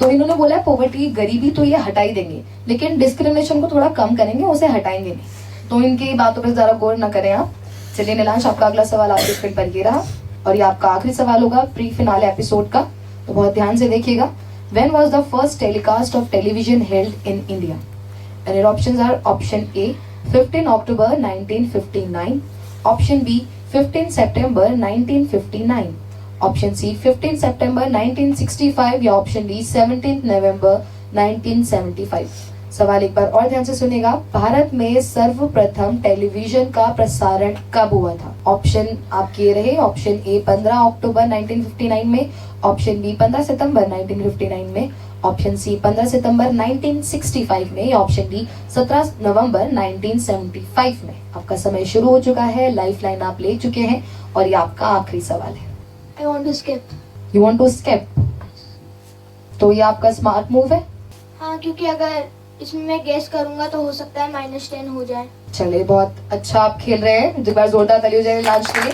S2: तो इन्होंने बोला है पॉवर्टी, गरीबी तो ये हटा ही देंगे, लेकिन डिस्क्रिमिनेशन को थोड़ा कम करेंगे, उसे हटाएंगे नहीं। तो इनकी बातों पर ज्यादा गौर न करें आप। चलिए नीलांश, आपका अगला सवाल आपके स्क्रीन पर ये रहा और ये आपका आखिरी सवाल होगा प्री फिनाले एपिसोड का, तो बहुत ध्यान से देखिएगा। When was the first telecast of television held in India? And your options are option A 15 October 1959, option B 15 September 1959, option C 15 September 1965 या ऑप्शन डी 17 नवंबर 1975। सवाल एक बार और ध्यान से सुनिएगा। भारत में सर्वप्रथम टेलीविजन का प्रसारण कब हुआ था? ऑप्शन आपके ये रहे, ऑप्शन ए 15 अक्टूबर 1959 में, ऑप्शन बी 15 सितंबर 1959 में, ऑप्शन सी 15 सितंबर 1965 में या ऑप्शन डी 17 नवंबर 1975 में। आपका समय शुरू हो चुका है, लाइफ लाइन आप ले चुके हैं और ये आपका आखिरी सवाल है।
S7: I want to skip.
S2: You want to skip? तो ये आपका स्मार्ट मूव है।
S7: हाँ, क्योंकि अगर इसमें मैं गेस करूंगा तो हो सकता है -10 हो जाए।
S2: चलिए, बहुत अच्छा आप खेल रहे हैं। एक बार जोरदार ताली हो जाए लांच के लिए।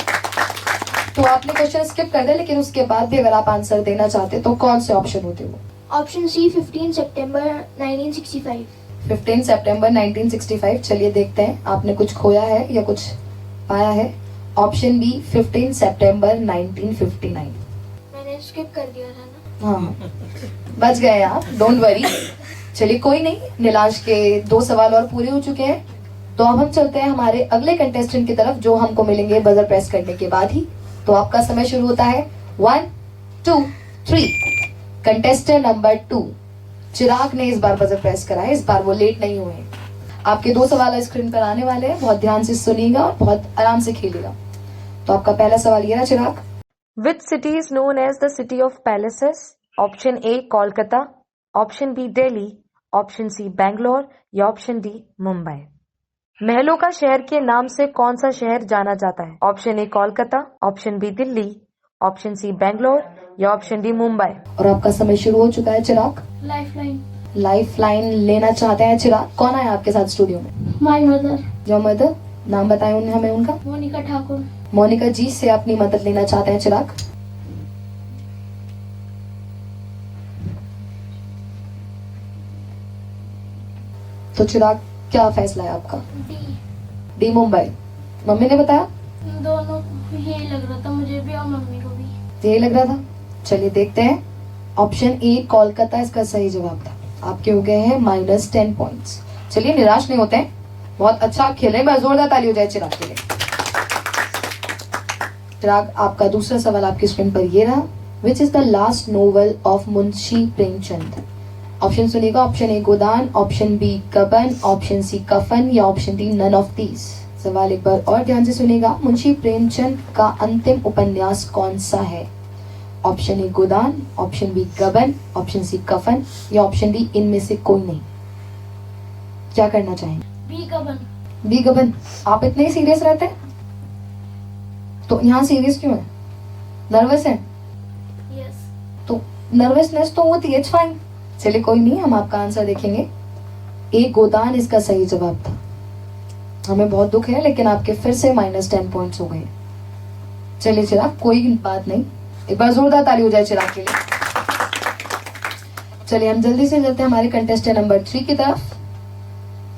S2: तो आपने क्वेश्चन स्किप कर दिया, लेकिन उसके बाद भी अगर आप आंसर देना चाहते तो कौन से ऑप्शन होते वो?
S7: ऑप्शन सी 15 सितंबर 1965।
S2: 15 सितंबर 1965। चलिए देखते हैं आपने कुछ खोया है या कुछ पाया है। ऑप्शन बी 15 सितंबर 1959।
S7: मैंने स्किप कर दिया था ना।
S2: हाँ, बच गए आप, डोंट वरी। चलिए कोई नहीं, नीलांश के 2 सवाल और पूरे हो चुके हैं। तो अब हम चलते हैं हमारे अगले कंटेस्टेंट की तरफ, जो हमको मिलेंगे बजर प्रेस करने के बाद ही। तो आपका समय शुरू होता है 1 2 3। कंटेस्टेंट नंबर 2 चिराग ने इस बार बजर प्रेस करा है, इस बार वो लेट नहीं हुए हैं। आपके 2 सवाल स्क्रीन पर आने वाले हैं, बहुत ध्यान से सुनिएगा और बहुत आराम से खेलिएगा। तो आपका पहला सवाल ये रहा चिराग।
S8: Which city is known as the city of palaces? Option A Kolkata, option B Delhi, option C Bangalore या ऑप्शन डी मुंबई। महलों का शहर के नाम से कौन सा शहर जाना जाता है? Option A Kolkata, option B Delhi, option C Bangalore या ऑप्शन डी मुंबई। और आपका समय शुरू हो चुका है चिराग। लाइफ लाइन लेना चाहते हैं चिराग। कौन आया आपके साथ स्टूडियो में?
S4: माय मदर,
S2: जो मदर, नाम बताएं उन्हें हमें उनका।
S4: मोनिका ठाकुर।
S2: मोनिका जी से अपनी मदद लेना चाहते हैं चिराग। तो चिराग क्या फैसला है आपका? डी मुंबई। मम्मी ने बताया?
S4: दोनों यही लग रहा था मुझे भी और मम्मी को भी।
S2: यही लग रहा था। चलिए देखते हैं। ऑप्शन ए कोलकाता इसका सही जवाब था। आपके हो गए हैं -10 पॉइंट्स। चलिए निराश नहीं होते हैं, बहुत अच्छा खेले। मैं जोरदार ताली हो जाए चिराग के लिए। चिराग, आपका दूसरा सवाल आपकी स्क्रीन पर ये रहा। Which is the last novel of Munshi Premchand? Option सुनिएगा। Option A Godan, option B Cubbon, option C Kafan या option D none of these. सवाल एक बार और ध्यान से सुनिएगा। मुंशी प्रेमचंद का अंतिम उपन्यास कौन सा है? Option A Godan, option B Cubbon, option C Kafan या ऑप्शन डी इनमें से कोई नहीं। क्या करना चाहेंगे? बी कबन। आप इतने ही सीरियस रहते हैं, तो यहाँ सीरियस क्यों है? नर्वस है? तो नर्वसनेस तो होती है, इट्स फाइन। चलिए कोई नहीं, हम आपका आंसर देखेंगे। ए गोदान इसका सही जवाब था। हमें बहुत दुख है, लेकिन आपके फिर से -10 पॉइंट्स हो गए। चलिए चिराग, कोई बात नहीं, एक बार जोरदार ताली हो जाए चिराग के लिए। चलिए हम जल्दी से चलते हैं हमारे कंटेस्टेंट नंबर 3 की तरफ।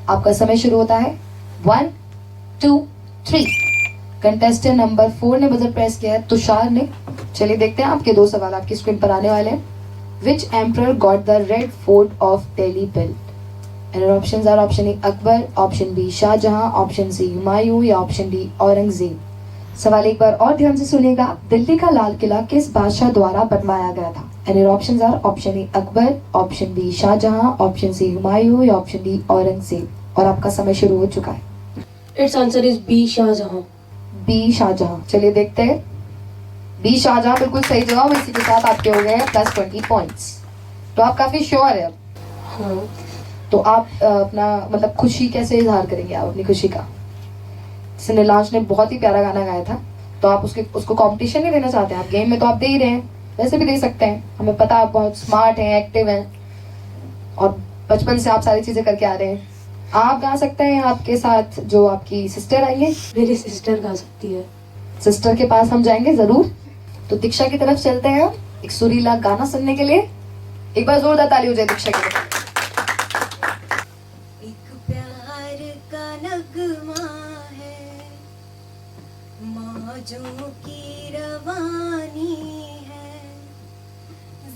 S2: आपका समय शुरू होता है 1 2 3। कंटेस्टेंट नंबर 4 ने बजर प्रेस किया है, तुषार ने। चलिए देखते हैं, आपके 2 सवाल आपकी स्क्रीन पर आने वाले हैं। Which emperor got the Red Fort of Delhi built? And your options are option A Akbar, option B Shahjahan, option C Humayun या option D औरंगजेब। सवाल एक बार और ध्यान से सुनिएगा। दिल्ली का लाल किला किस बादशाह द्वारा बनवाया गया था? And your options are option A Akbar, option B Shahjahan, option C Humayun या option D औरंगजेब। और आपका समय शुरू हो चुका है।
S5: It's answer is B Shahjahan.
S2: B Shahjahan. चलिए देखते हैं। बी शाहजहां बिल्कुल सही जवाब। इसी के साथ आपके हो गए +20 पॉइंट्स। तो आप काफी श्योर है अब।
S5: हाँ।
S2: तो आप अपना मतलब खुशी कैसे इजहार करेंगे आप अपनी खुशी का? जैसे नीलांश ने बहुत ही प्यारा गाना गाया था, तो आप उसको कंपटीशन नहीं देना चाहते हैं? आप गेम में तो आप दे ही रहे हैं, वैसे भी दे सकते हैं। हमें पता आप बहुत स्मार्ट हैं, एक्टिव हैं और बचपन से आप सारी चीजें करके आ रहे हैं। आप गा सकते हैं आपके साथ जो आपकी सिस्टर आई है।
S5: मेरी सिस्टर गा सकती है।
S2: सिस्टर के पास हम जाएंगे जरूर। तो दीक्षा की तरफ चलते हैं हम एक सुरीला गाना सुनने के लिए। एक बार जोरदार ताली हो जाए दीक्षा के लिए।
S9: एक प्यार का नगमा है, मौजों की रवानी है,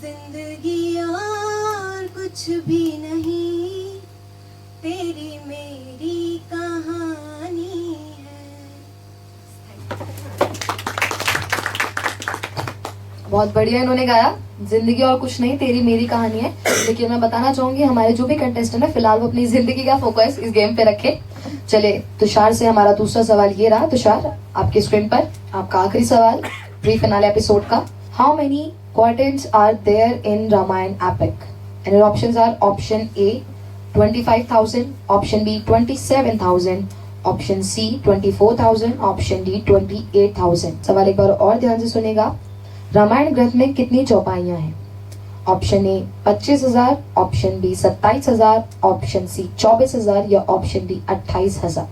S9: जिंदगी और कुछ भी नहीं, तेरी मेरी कहानी है।
S2: बहुत बढ़िया इन्होंने गाया। जिंदगी और कुछ नहीं, तेरी मेरी कहानी है। लेकिन मैं बताना चाहूंगी हमारे जो भी कंटेस्टेंट है फिलहाल वो अपनी जिंदगी का फोकस इस गेम पे रखे। चले तुषार से हमारा दूसरा सवाल ये रहा। तुषार, आपकी स्क्रीन पर आपका आखिरी सवाल प्री फिनाले एपिसोड का। How many quatrains are there in Ramayana epic? And your options are option A 25,000, option B 27,000, option C 24,000, option D 28,000। सवाल एक बार और ध्यान से सुनेगा। रामायण ग्रंथ में कितनी चौपाइयां हैं? Option A 25,000, option B 27,000, option C 24,000 या ऑप्शन डी 28,000।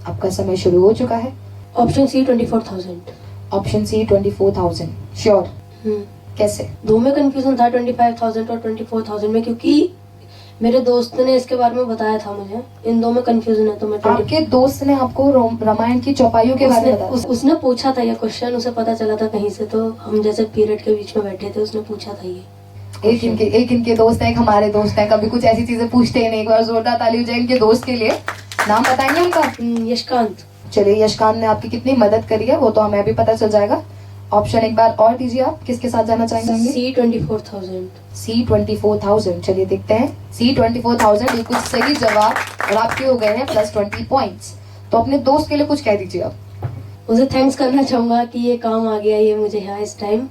S2: आपका समय शुरू हो चुका है।
S5: Option C 24,000।
S2: Option C 24,000 sure? कैसे?
S5: दो में कंफ्यूजन था, 25,000 और 24,000 में, क्योंकि मेरे दोस्त ने इसके बारे में बताया था मुझे। इन दो में कंफ्यूजन है तो मैं
S2: आपके दोस्त ने आपको रामायण की चौपाइयों के बारे में बताया?
S5: उसने पूछा था ये क्वेश्चन, उसे पता चला था कहीं से, तो हम जैसे पीरियड के बीच में बैठे थे, उसने पूछा था ये।
S2: एक इनके दोस्त हैं, एक हमारे दोस्त हैं, कभी कुछ ऐसी चीजें पूछते ही नहीं। एक बार जोरदार ताली हो जाए इनके दोस्त के लिए। नाम बताएंगे उनका?
S5: यशकांत।
S2: चलिए, यशकांत ने आपकी कितनी मदद करी है वो तो हमें अभी पता चल जाएगा। ऑप्शन एक बार और दीजिए आप, किसके साथ जाना चाहेंगे?
S5: सी 24,000।
S2: सी 24,000। चलिए देखते हैं। सी 24,000 बिल्कुल सही जवाब और आपके हो गए हैं +20 पॉइंट्स। तो अपने दोस्त के लिए कुछ कह दीजिए आप।
S5: उसे थैंक्स करना चाहूंगा कि ये काम आ गया ये मुझे यहाँ इस टाइम।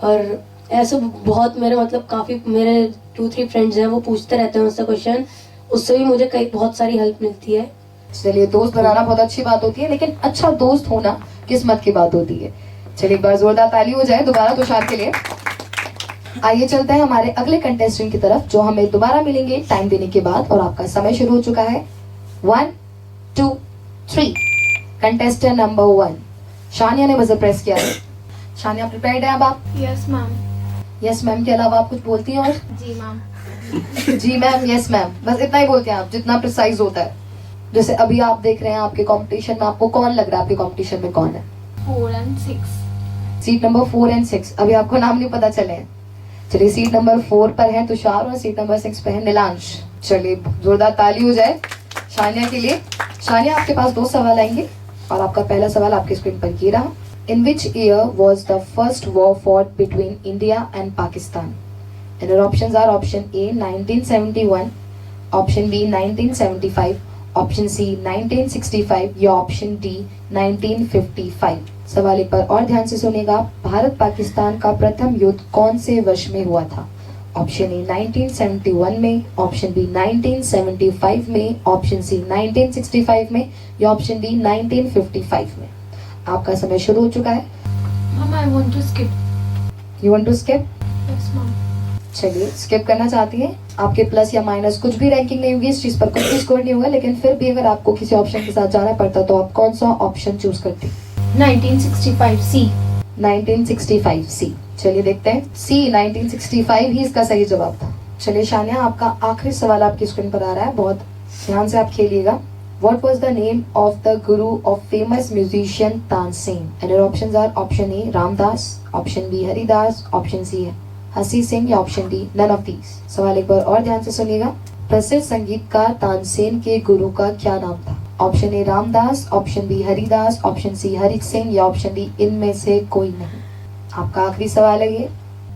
S5: और ऐसे बहुत मेरे मतलब काफी मेरे 2-3 फ्रेंड्स हैं, वो पूछते रहते हैं मुझसे क्वेश्चन, उससे भी मुझे कई बहुत सारी हेल्प मिलती है।
S2: चलिए, दोस्त बनाना बहुत अच्छी बात होती है, लेकिन अच्छा दोस्त होना किस्मत की बात होती है। चलिए एक बार जोरदार ताली हो जाए दोबारा तुषार के लिए। आइए चलते हैं हमारे अगले कंटेस्टेंट की तरफ जो हमें दोबारा मिलेंगे टाइम देने के बाद। और आपका समय शुरू हो चुका है। 1 2 3। कंटेस्टेंट नंबर 1 शानिया ने बजर प्रेस किया है। शानिया प्रिपेयर्ड है अब आप?
S3: Yes ma'am.
S2: यस मैम के अलावा आप कुछ बोलती हैं और?
S3: जी मैम।
S2: जी मैम, यस मैम, बस इतना ही बोलते हैं आप जितना प्रिसाइज होता है। जैसे अभी आप देख रहे हैं आपके कंपटीशन में आपको कौन लग रहा है? आपके कंपटीशन में कौन है?
S3: 4 and 6।
S2: सीट नंबर 4 और 6। अभी आपको नाम नहीं पता चले हैं। चलिए, सीट नंबर 4 पर है तुषार और सीट नंबर 6 पर है नीलांश। चलिए जोरदार ताली हो जाए शानिया के लिए। शानिया, आपके पास 2 सवाल आएंगे और आपका पहला सवाल आपकी स्क्रीन पर ये रहा। In which year was the first war fought between India and Pakistan? And your options are option A 1971, option B 1975, option C 1965 या ऑप्शन डी 1955। सवाल एक बार और ध्यान से सुनेगा। भारत पाकिस्तान का प्रथम युद्ध कौन से वर्ष में हुआ था? ऑप्शन ए 1971 में, ऑप्शन बी 1975 में, ऑप्शन सी 1965 में या ऑप्शन डी 1955 में। आपका समय शुरू हो चुका है।
S3: Ma'am I want to skip.
S2: You want to skip?
S3: Yes ma'am.
S2: चलिए, स्किप करना चाहती हैं। आपके प्लस या माइनस कुछ भी रैंकिंग नहीं होगी, इस चीज पर कुछ भी स्कोर नहीं होगा, लेकिन फिर भी अगर आपको किसी ऑप्शन के साथ जाना पड़ता तो आप कौन सा ऑप्शन चूज करती?
S3: 1965 सी।
S2: 1965 सी। चलिए देखते हैं। सी 1965 ही इसका सही जवाब था। चलिए शानिया, आपका आखिरी सवाल आपकी स्क्रीन पर आ रहा है, बहुत ध्यान से आप खेलिएगा। What was the name of the guru of famous musician Tansen? And your options are option A Ramdas, option B Haridas, option C Hasi Singh या option D none of these. सवाल एक बार और ध्यान से सुनिएगा। प्रसिद्ध संगीतकार तानसेन के गुरु का क्या नाम था? Option A Ramdas, option B Haridas, option C Hari Singh या ऑप्शन डी इनमें से कोई नहीं। आपका आखिरी सवाल है ये।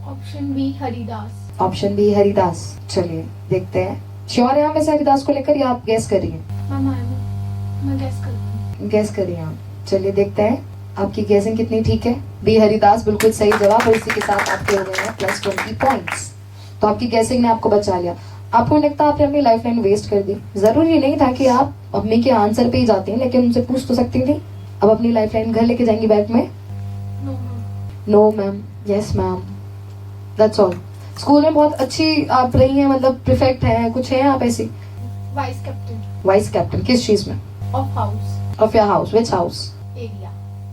S3: Option B Haridas.
S2: Option B Haridas. चलिए देखते हैं, श्योर है आप वैसे हरिदास को लेकर या आप गैस कर रही हैं?
S3: मैं गैस करती हूँ।
S2: गैस करिए आप। चलिए देखते हैं आपकी गैसिंग कितनी ठीक है। बी हरिदास बिल्कुल सही जवाब और इसी के साथ आपके हो गए हैं +20 पॉइंट्स। तो आपकी गैसिंग ने आपको बचा लिया। आपको लगता है आपने अपनी लाइफ लाइन वेस्ट कर दी? जरूरी नहीं था कि आप मम्मी के आंसर पे ही जाती हैं, लेकिन उनसे पूछ तो सकती थी। अब अपनी लाइफ लाइन घर लेके जाएंगी बैग में? No ma'am, yes ma'am, that's all. School में बहुत अच्छी आप रही हैं, मतलब परफेक्ट हैं, कुछ हैं आप ऐसी?
S3: Vice captain.
S2: वाइस कैप्टन किस चीज में?
S3: Of house.
S2: Of your house, which house?
S3: Area.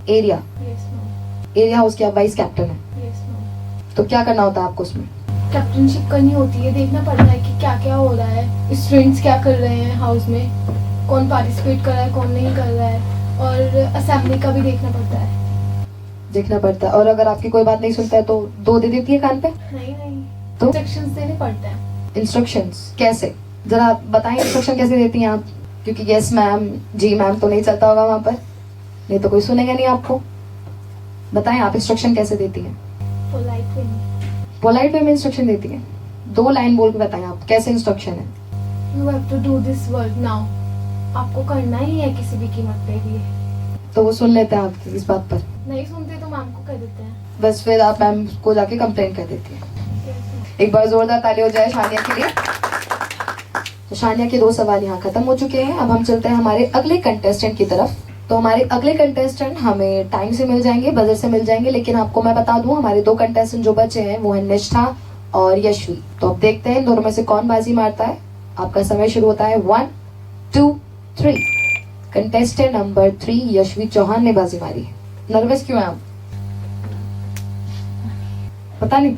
S2: Area.
S3: Yes ma'am.
S2: Area house की आप वाइस कैप्टन है।
S3: Yes ma'am.
S2: तो क्या करना होता है आपको उसमें?
S3: कैप्टनशिप करनी होती है, देखना पड़ता है कि क्या क्या हो रहा है, स्टूडेंट्स क्या कर रहे हैं हाउस में, कौन पार्टिसिपेट कर रहा है कौन नहीं कर रहा है, और असेंबली का भी देखना पड़ता है।
S2: देखना पड़ता है। और अगर आपकी कोई बात नहीं सुनता है तो 2 दे देती है कान पे?
S3: नहीं नहीं
S2: तो
S3: इंस्ट्रक्शंस देने पड़ते हैं।
S2: इंस्ट्रक्शंस कैसे, जरा आप बताएं इंस्ट्रक्शन कैसे देती हैं आप? क्योंकि यस मैम, जी मैम तो नहीं चलता होगा वहाँ पर, नहीं तो कोई सुनेगा नहीं आपको। बताएं आप इंस्ट्रक्शन कैसे देती हैं?
S3: पोलाइट वे में।
S2: पोलाइट वे में इंस्ट्रक्शन देती हैं। 2 लाइन बोल के बताएं आप कैसे इंस्ट्रक्शन है।
S3: You have to do this work now. आपको करना ही है किसी भी कीमत पे भी।
S2: तो वो सुन लेते हैं आप इस बात पर?
S3: नहीं सुनते तो मैम को कह देते हैं।
S2: बस फिर आप मैम को जाके कंप्लेंट कर देती हैं। एक बार जोरदार ताली हो जाए शानिया के लिए। तो शानिया के 2 सवाल यहाँ खत्म हो चुके हैं। अब हम चलते हैं हमारे अगले कंटेस्टेंट की तरफ। तो हमारे अगले कंटेस्टेंट हमें टाइम से मिल जाएंगे, बजर से मिल जाएंगे, लेकिन आपको मैं बता दूं हमारे 2 कंटेस्टेंट जो बचे हैं वो है निष्ठा और यशवी। तो अब देखते हैं इन दोनों में से कौन बाजी मारता है। आपका समय शुरू होता है 1 2 3। कंटेस्टेंट नंबर 3 यशवी चौहान ने बाजी मारी है। नर्वस क्यों है आप? पता नहीं,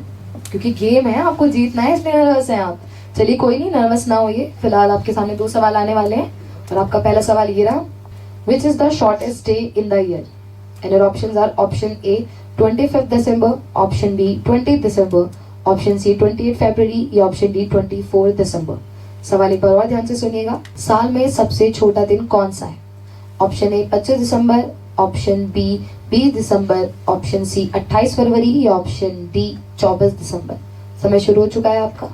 S2: क्योंकि गेम है, आपको जीतना है इसलिए नर्वस हैं आप। चलिए कोई नहीं, नर्वस ना होइए। फिलहाल आपके सामने 2 सवाल आने वाले हैं और आपका पहला सवाल ये रहा, which is the shortest day in the year? And your options are option A 25th December, option B 20th December, option C 28 February या option D 24 December। सवाल एक बार और ध्यान से सुनिएगा। साल में सबसे छोटा दिन कौन सा है? ऑप्शन ए 25 दिसंबर, ऑप्शन बी 20 दिसंबर, ऑप्शन सी 28 फरवरी या ऑप्शन डी 24 दिसंबर। समय शुरू हो चुका है आपका।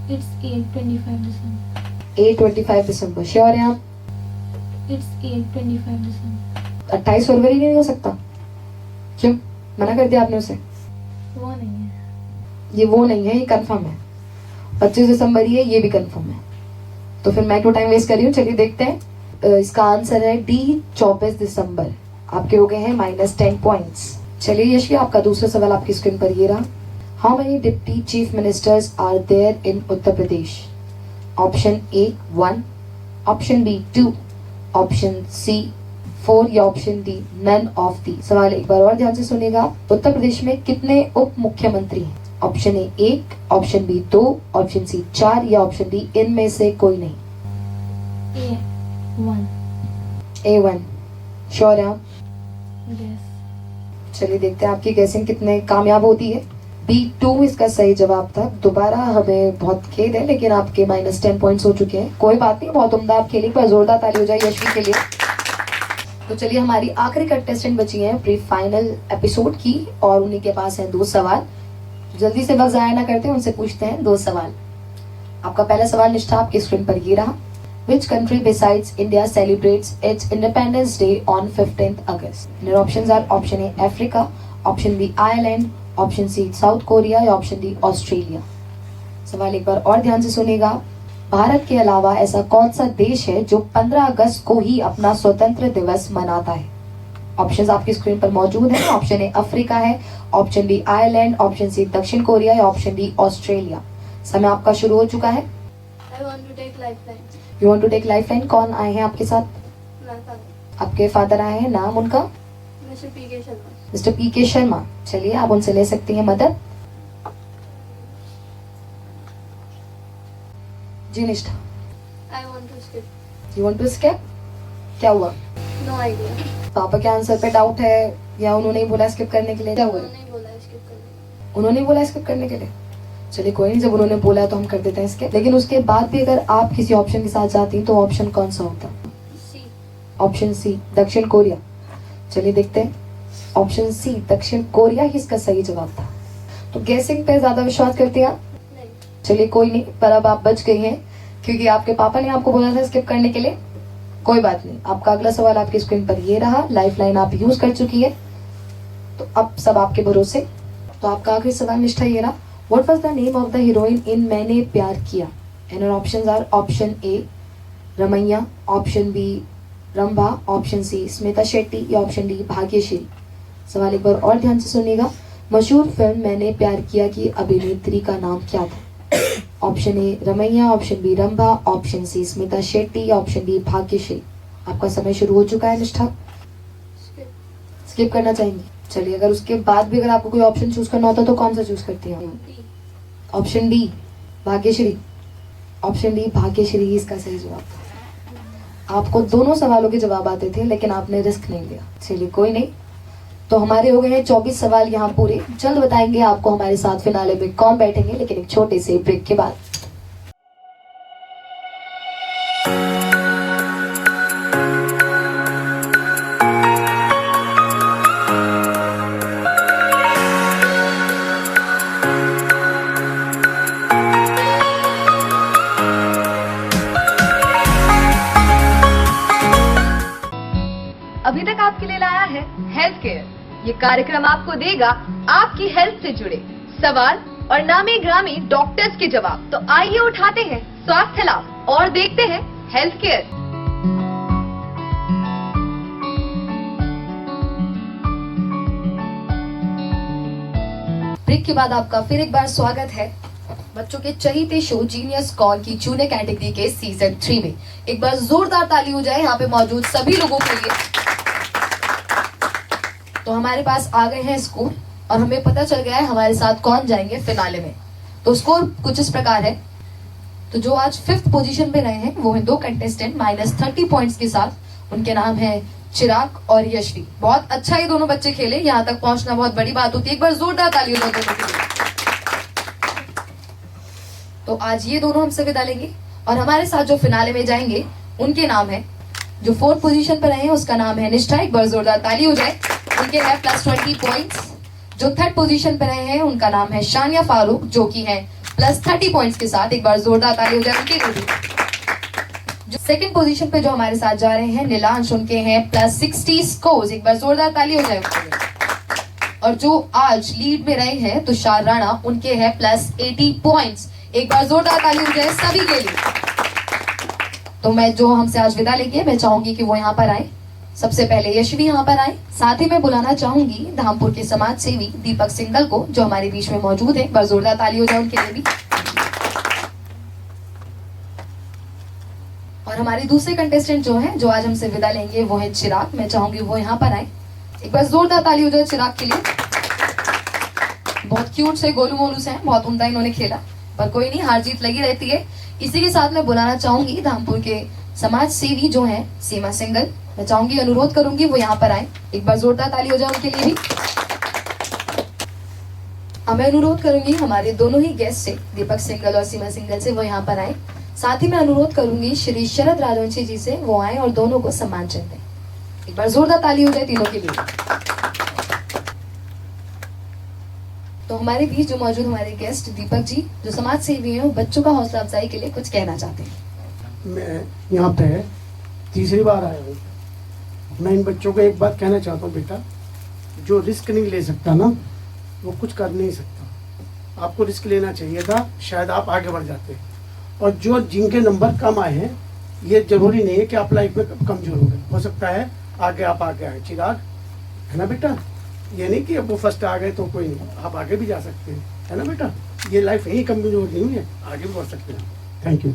S3: It's 8-25 December.
S2: 8-25 दिसंबर। श्योर हैं आप?
S3: It's 8-25 December.
S2: 28 फरवरी नहीं हो सकता? क्यों मना कर दिया आपने उसे?
S3: वो नहीं है।
S2: ये वो नहीं है, ये कंफर्म है। 25 दिसंबर ही है, ये भी कंफर्म है। तो फिर मैं क्यों टाइम वेस्ट कर रही हूँ? चलिए देखते हैं। इसका आंसर है डी 24 दिसंबर। आपके हो गए हैं -10 पॉइंट्स। चलिए यशवी, आपका दूसरा सवाल आपकी स्क्रीन पर ये रहा। How many deputy chief ministers are there in Uttar Pradesh? Option A 1, option B 2, option C 4 या option D none of the. सवाल एक बार और ध्यान से सुनिएगा। उत्तर प्रदेश में कितने उप मुख्यमंत्री हैं? Option A 1, option B 2, option C 4 या ऑप्शन डी इनमें से कोई नहीं। A1। श्योर है आप?
S3: Yes.
S2: चलिए देखते हैं आपकी गैसिंग कितने कामयाब होती है। B2 इसका सही जवाब था। दोबारा हमें बहुत खेद है, लेकिन आपके -10 पॉइंट्स हो चुके हैं। कोई बात नहीं, बहुत उम्दा आप खेली। पर जोरदार ताली हो जाए यशवी के लिए। तो चलिए हमारी आखिरी कंटेस्टेंट बची है प्री फाइनल एपिसोड की, और उन्हीं के पास हैं 2 सवाल। जल्दी से वक्त जाया ना करते, उनसे पूछते हैं 2 सवाल। आपका पहला सवाल निष्ठा आपकी स्क्रीन पर ये रहा। Which country besides India celebrates its Independence Day on 15th August? And your options are option A Africa, option B Ireland, option C South Korea या option D Australia। सवाल एक बार और ध्यान से सुनिएगा। भारत के अलावा ऐसा कौन सा देश है जो 15 अगस्त को ही अपना स्वतंत्र दिवस मनाता है? ऑप्शंस आपकी स्क्रीन पर मौजूद हैं। ऑप्शन ए अफ्रीका है, option B Ireland, option C दक्षिण कोरिया या ऑप्शन डी ऑस्ट्रेलिया। समय आपका शुरू हो चुका है।
S6: I want to take lifeline.
S2: You want to take lifeline. कौन आए हैं आपके साथ?
S6: My father,
S2: आपके फादर आए हैं, नाम उनका?
S6: Mr. P.K. Sharma.
S2: मिस्टर पीके शर्मा। चलिए आप उनसे ले सकती हैं मदद। जी निष्ठा,
S6: I want to skip.
S2: You want to skip? क्या हुआ?
S6: No idea.
S2: पापा के आंसर पे डाउट है या उन्होंने ही बोला स्किप करने के लिए? क्या हुआ?
S6: उन्होंने बोला skip करने।
S2: उन्होंने ही बोला स्किप करने के लिए। चलिए कोई नहीं, जब उन्होंने बोला तो हम कर देते हैं स्किप। लेकिन उसके बाद भी अगर आप किसी ऑप्शन के साथ जाती तो ऑप्शन कौन सा होता?
S6: C.
S2: ऑप्शन सी दक्षिण कोरिया। चलिए देखते हैं। ऑप्शन सी दक्षिण कोरिया ही इसका सही जवाब था। तो गैसिंग पे ज्यादा विश्वास करते हैं आप?
S6: नहीं।
S2: चलिए कोई नहीं, पर अब आप बच गई हैं क्योंकि आपके पापा ने आपको बोला था स्किप करने के लिए। कोई बात नहीं, आपका अगला सवाल आपकी स्क्रीन पर ये रहा। लाइफलाइन आप यूज कर चुकी है, तो अब सब आपके भरोसे। तो आपका आखिरी सवाल निष्ठा ये रहा। What was the name of the heroine in मैंने प्यार किया? And your options are option A Ramaiah, option B Rambha, option C Smita Shetty या option D भाग्यश्री। सवाल एक बार और ध्यान से सुनिएगा। मशहूर फिल्म मैंने प्यार किया की अभिनेत्री का नाम क्या था? Option A Ramaiya, option B Rambha, option C Smita Shetty या ऑप्शन डी भाग्यश्री। आपका समय शुरू हो चुका है निष्ठा। स्किप करना चाहेंगी? चलिए, अगर उसके बाद भी अगर आपको कोई ऑप्शन चूज करना होता तो कौन सा चूज करती हैं? Option D Bhagyashree. Option D Bhagyashree ही इसका सही जवाब था। आपको दोनों सवालों के जवाब आते थे, लेकिन आपने रिस्क नहीं लिया। चलिए कोई नहीं, तो हमारे हो गए हैं 24 सवाल यहाँ पूरे। जल्द बताएंगे आपको हमारे साथ फिनाले में कौन बैठेंगे, लेकिन एक छोटे से ब्रेक के बाद। अभी तक आपके लिए लाया है हेल्थ केयर। ये कार्यक्रम आपको देगा आपकी हेल्थ से जुड़े सवाल और नामी ग्रामी डॉक्टर्स के जवाब। तो आइए उठाते हैं स्वास्थ्य लाभ और देखते हैं हेल्थ केयर। ब्रेक के बाद आपका फिर एक बार स्वागत है बच्चों के चहीते शो जीनियस कॉन की जूनियर कैटेगरी के सीजन 3 में। एक बार जोरदार ताली हो जाए यहाँ पे मौजूद सभी लोगों के लिए। तो हमारे पास आ गए हैं स्कोर और हमें पता चल गया है हमारे साथ कौन जाएंगे फिनाले में। तो स्कोर कुछ इस प्रकार है। तो जो आज 5th पोजीशन पे रहे हैं वो हैं 2 कंटेस्टेंट -30 पॉइंट्स के साथ। उनके नाम है चिराग और यशवी। बहुत अच्छा ये दोनों बच्चे खेले, यहाँ तक पहुंचना बहुत बड़ी बात होती है। एक बार जोरदार ताली हो जाए दोनों के लिए। तो आज ये दोनों हमसे विदा लेंगे और हमारे साथ जो फिनाले में जाएंगे उनके नाम है, जो 4th पोजीशन पर रहे हैं उसका नाम है निष्ठा। एक बार जोरदार ताली हो जाए, उनके है +20 पॉइंट्स। जो 3rd पोजीशन पर रहे हैं उनका नाम है शानिया फारूक, जो कि है +30 पॉइंट्स के साथ। एक बार जोरदार ताली हो जाए उनके लिए। जो 2nd पोजीशन पे जो हमारे साथ जा रहे हैं नीलांश, उनके हैं +60 स्कोर्स। एक बार जोरदार ताली हो जाए उनके लिए। और जो आज लीड में रहे हैं तुषार राणा, उनके हैं +80 पॉइंट्स। एक बार जोरदार ताली हो जाए सभी के लिए। तो मैं जो हमसे आज विदा लेंगे मैं चाहूंगी कि वो यहाँ पर आए। सबसे पहले यशवी यहाँ पर आए। साथ ही मैं बुलाना चाहूंगी धामपुर के समाज सेवी दीपक सिंगल को, जो हमारे बीच में मौजूद है। एक बार जोरदार ताली हो जाए उनके लिए भी। और हमारे दूसरे कंटेस्टेंट जो है, जो आज हमसे विदा लेंगे, वो है चिराग। मैं चाहूंगी वो यहाँ पर आए। एक बार जोरदार ताली हो जाए चिराग के लिए। बहुत क्यूट से गोलू मोलू से हैं, बहुत उम्दा इन्होंने खेला, पर कोई नहीं, हार जीत लगी रहती है। इसी के साथ मैं बुलाना चाहूंगी धामपुर के समाज सेवी जो है सीमा सिंगल। मैं चाहूंगी, अनुरोध करूंगी वो यहाँ पर आए। एक बार जोरदार ताली हो जाए उनके लिए भी। अब मैं अनुरोध करूंगी हमारे दोनों ही गेस्ट से, दीपक सिंगल और सीमा सिंगल से, वो यहाँ पर आए। साथ ही मैं अनुरोध करूंगी श्री शरद राजवंशी जी से, वो आए और दोनों को सम्मान चिन्ह दें। एक बार जोरदार ताली हो जाए तीनों के लिए। तो हमारे बीच जो मौजूद हमारे गेस्ट दीपक जी, जो समाज सेवी हैं, वो बच्चों का हौसला अफजाई के लिए कुछ कहना चाहते हैं।
S10: मैं यहाँ पे तीसरी बार आया हूँ। मैं इन बच्चों को एक बात कहना चाहता हूँ, बेटा, जो रिस्क नहीं ले सकता ना, वो कुछ कर नहीं सकता। आपको रिस्क लेना चाहिए था, शायद आप आगे बढ़ जाते। और जो जिनके नंबर कम आए हैं, ये जरूरी नहीं है कि आप लाइफ में कमजोर हो गए। हो सकता है आगे आप आगे आए। चिराग, है ना बेटा? ये नहीं कि अब वो फर्स्ट आ गए तो कोई नहीं, आप आगे भी जा सकते हैं, है ना बेटा? ये लाइफ यही कमजोर नहीं है, आगे भी बढ़ सकते हैं। Thank you.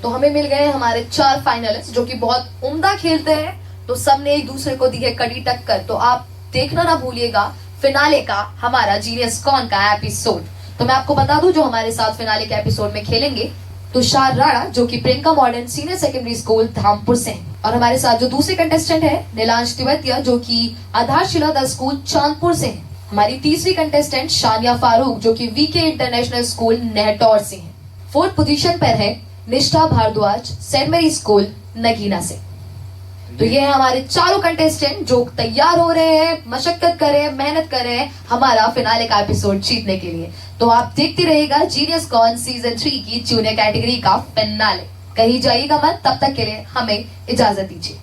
S2: तो हमें मिल गए हमारे 4 फाइनलिस्ट, जो कि बहुत उम्दा खेलते हैं। तो सबने एक दूसरे को दी है कड़ी टक्कर। तो आप देखना ना भूलिएगा फिनाले का हमारा जीनियस कॉन का एपिसोड। तो मैं आपको बता दूं जो हमारे साथ फिनाले के एपिसोड में खेलेंगे, तुषार राणा, जो कि Priyanka modern senior secondary school Dhampur से हैं। और हमारे साथ जो दूसरे कंटेस्टेंट है नीलांश तिवतिया, जो कि आधारशिला द स्कूल चांदपुर से हैं। हमारी तीसरी कंटेस्टेंट शानिया फारूक, जो कि वीके इंटरनेशनल स्कूल नेहटौर से हैं। 4th पोजीशन पर है निष्ठा भारद्वाज, सेंट मेरी स्कूल नगीना से। तो ये है हमारे चारों कंटेस्टेंट जो तैयार हो रहे हैं, मशक्कत कर रहे हैं, मेहनत कर रहे हैं हमारा फिनाले का एपिसोड जीतने के लिए। तो आप देखते रहिएगा जीनियस कॉन सीजन 3 की जूनियर कैटेगरी का फिनाले। कहीं जाइएगा मत, तब तक के लिए हमें इजाजत दीजिए।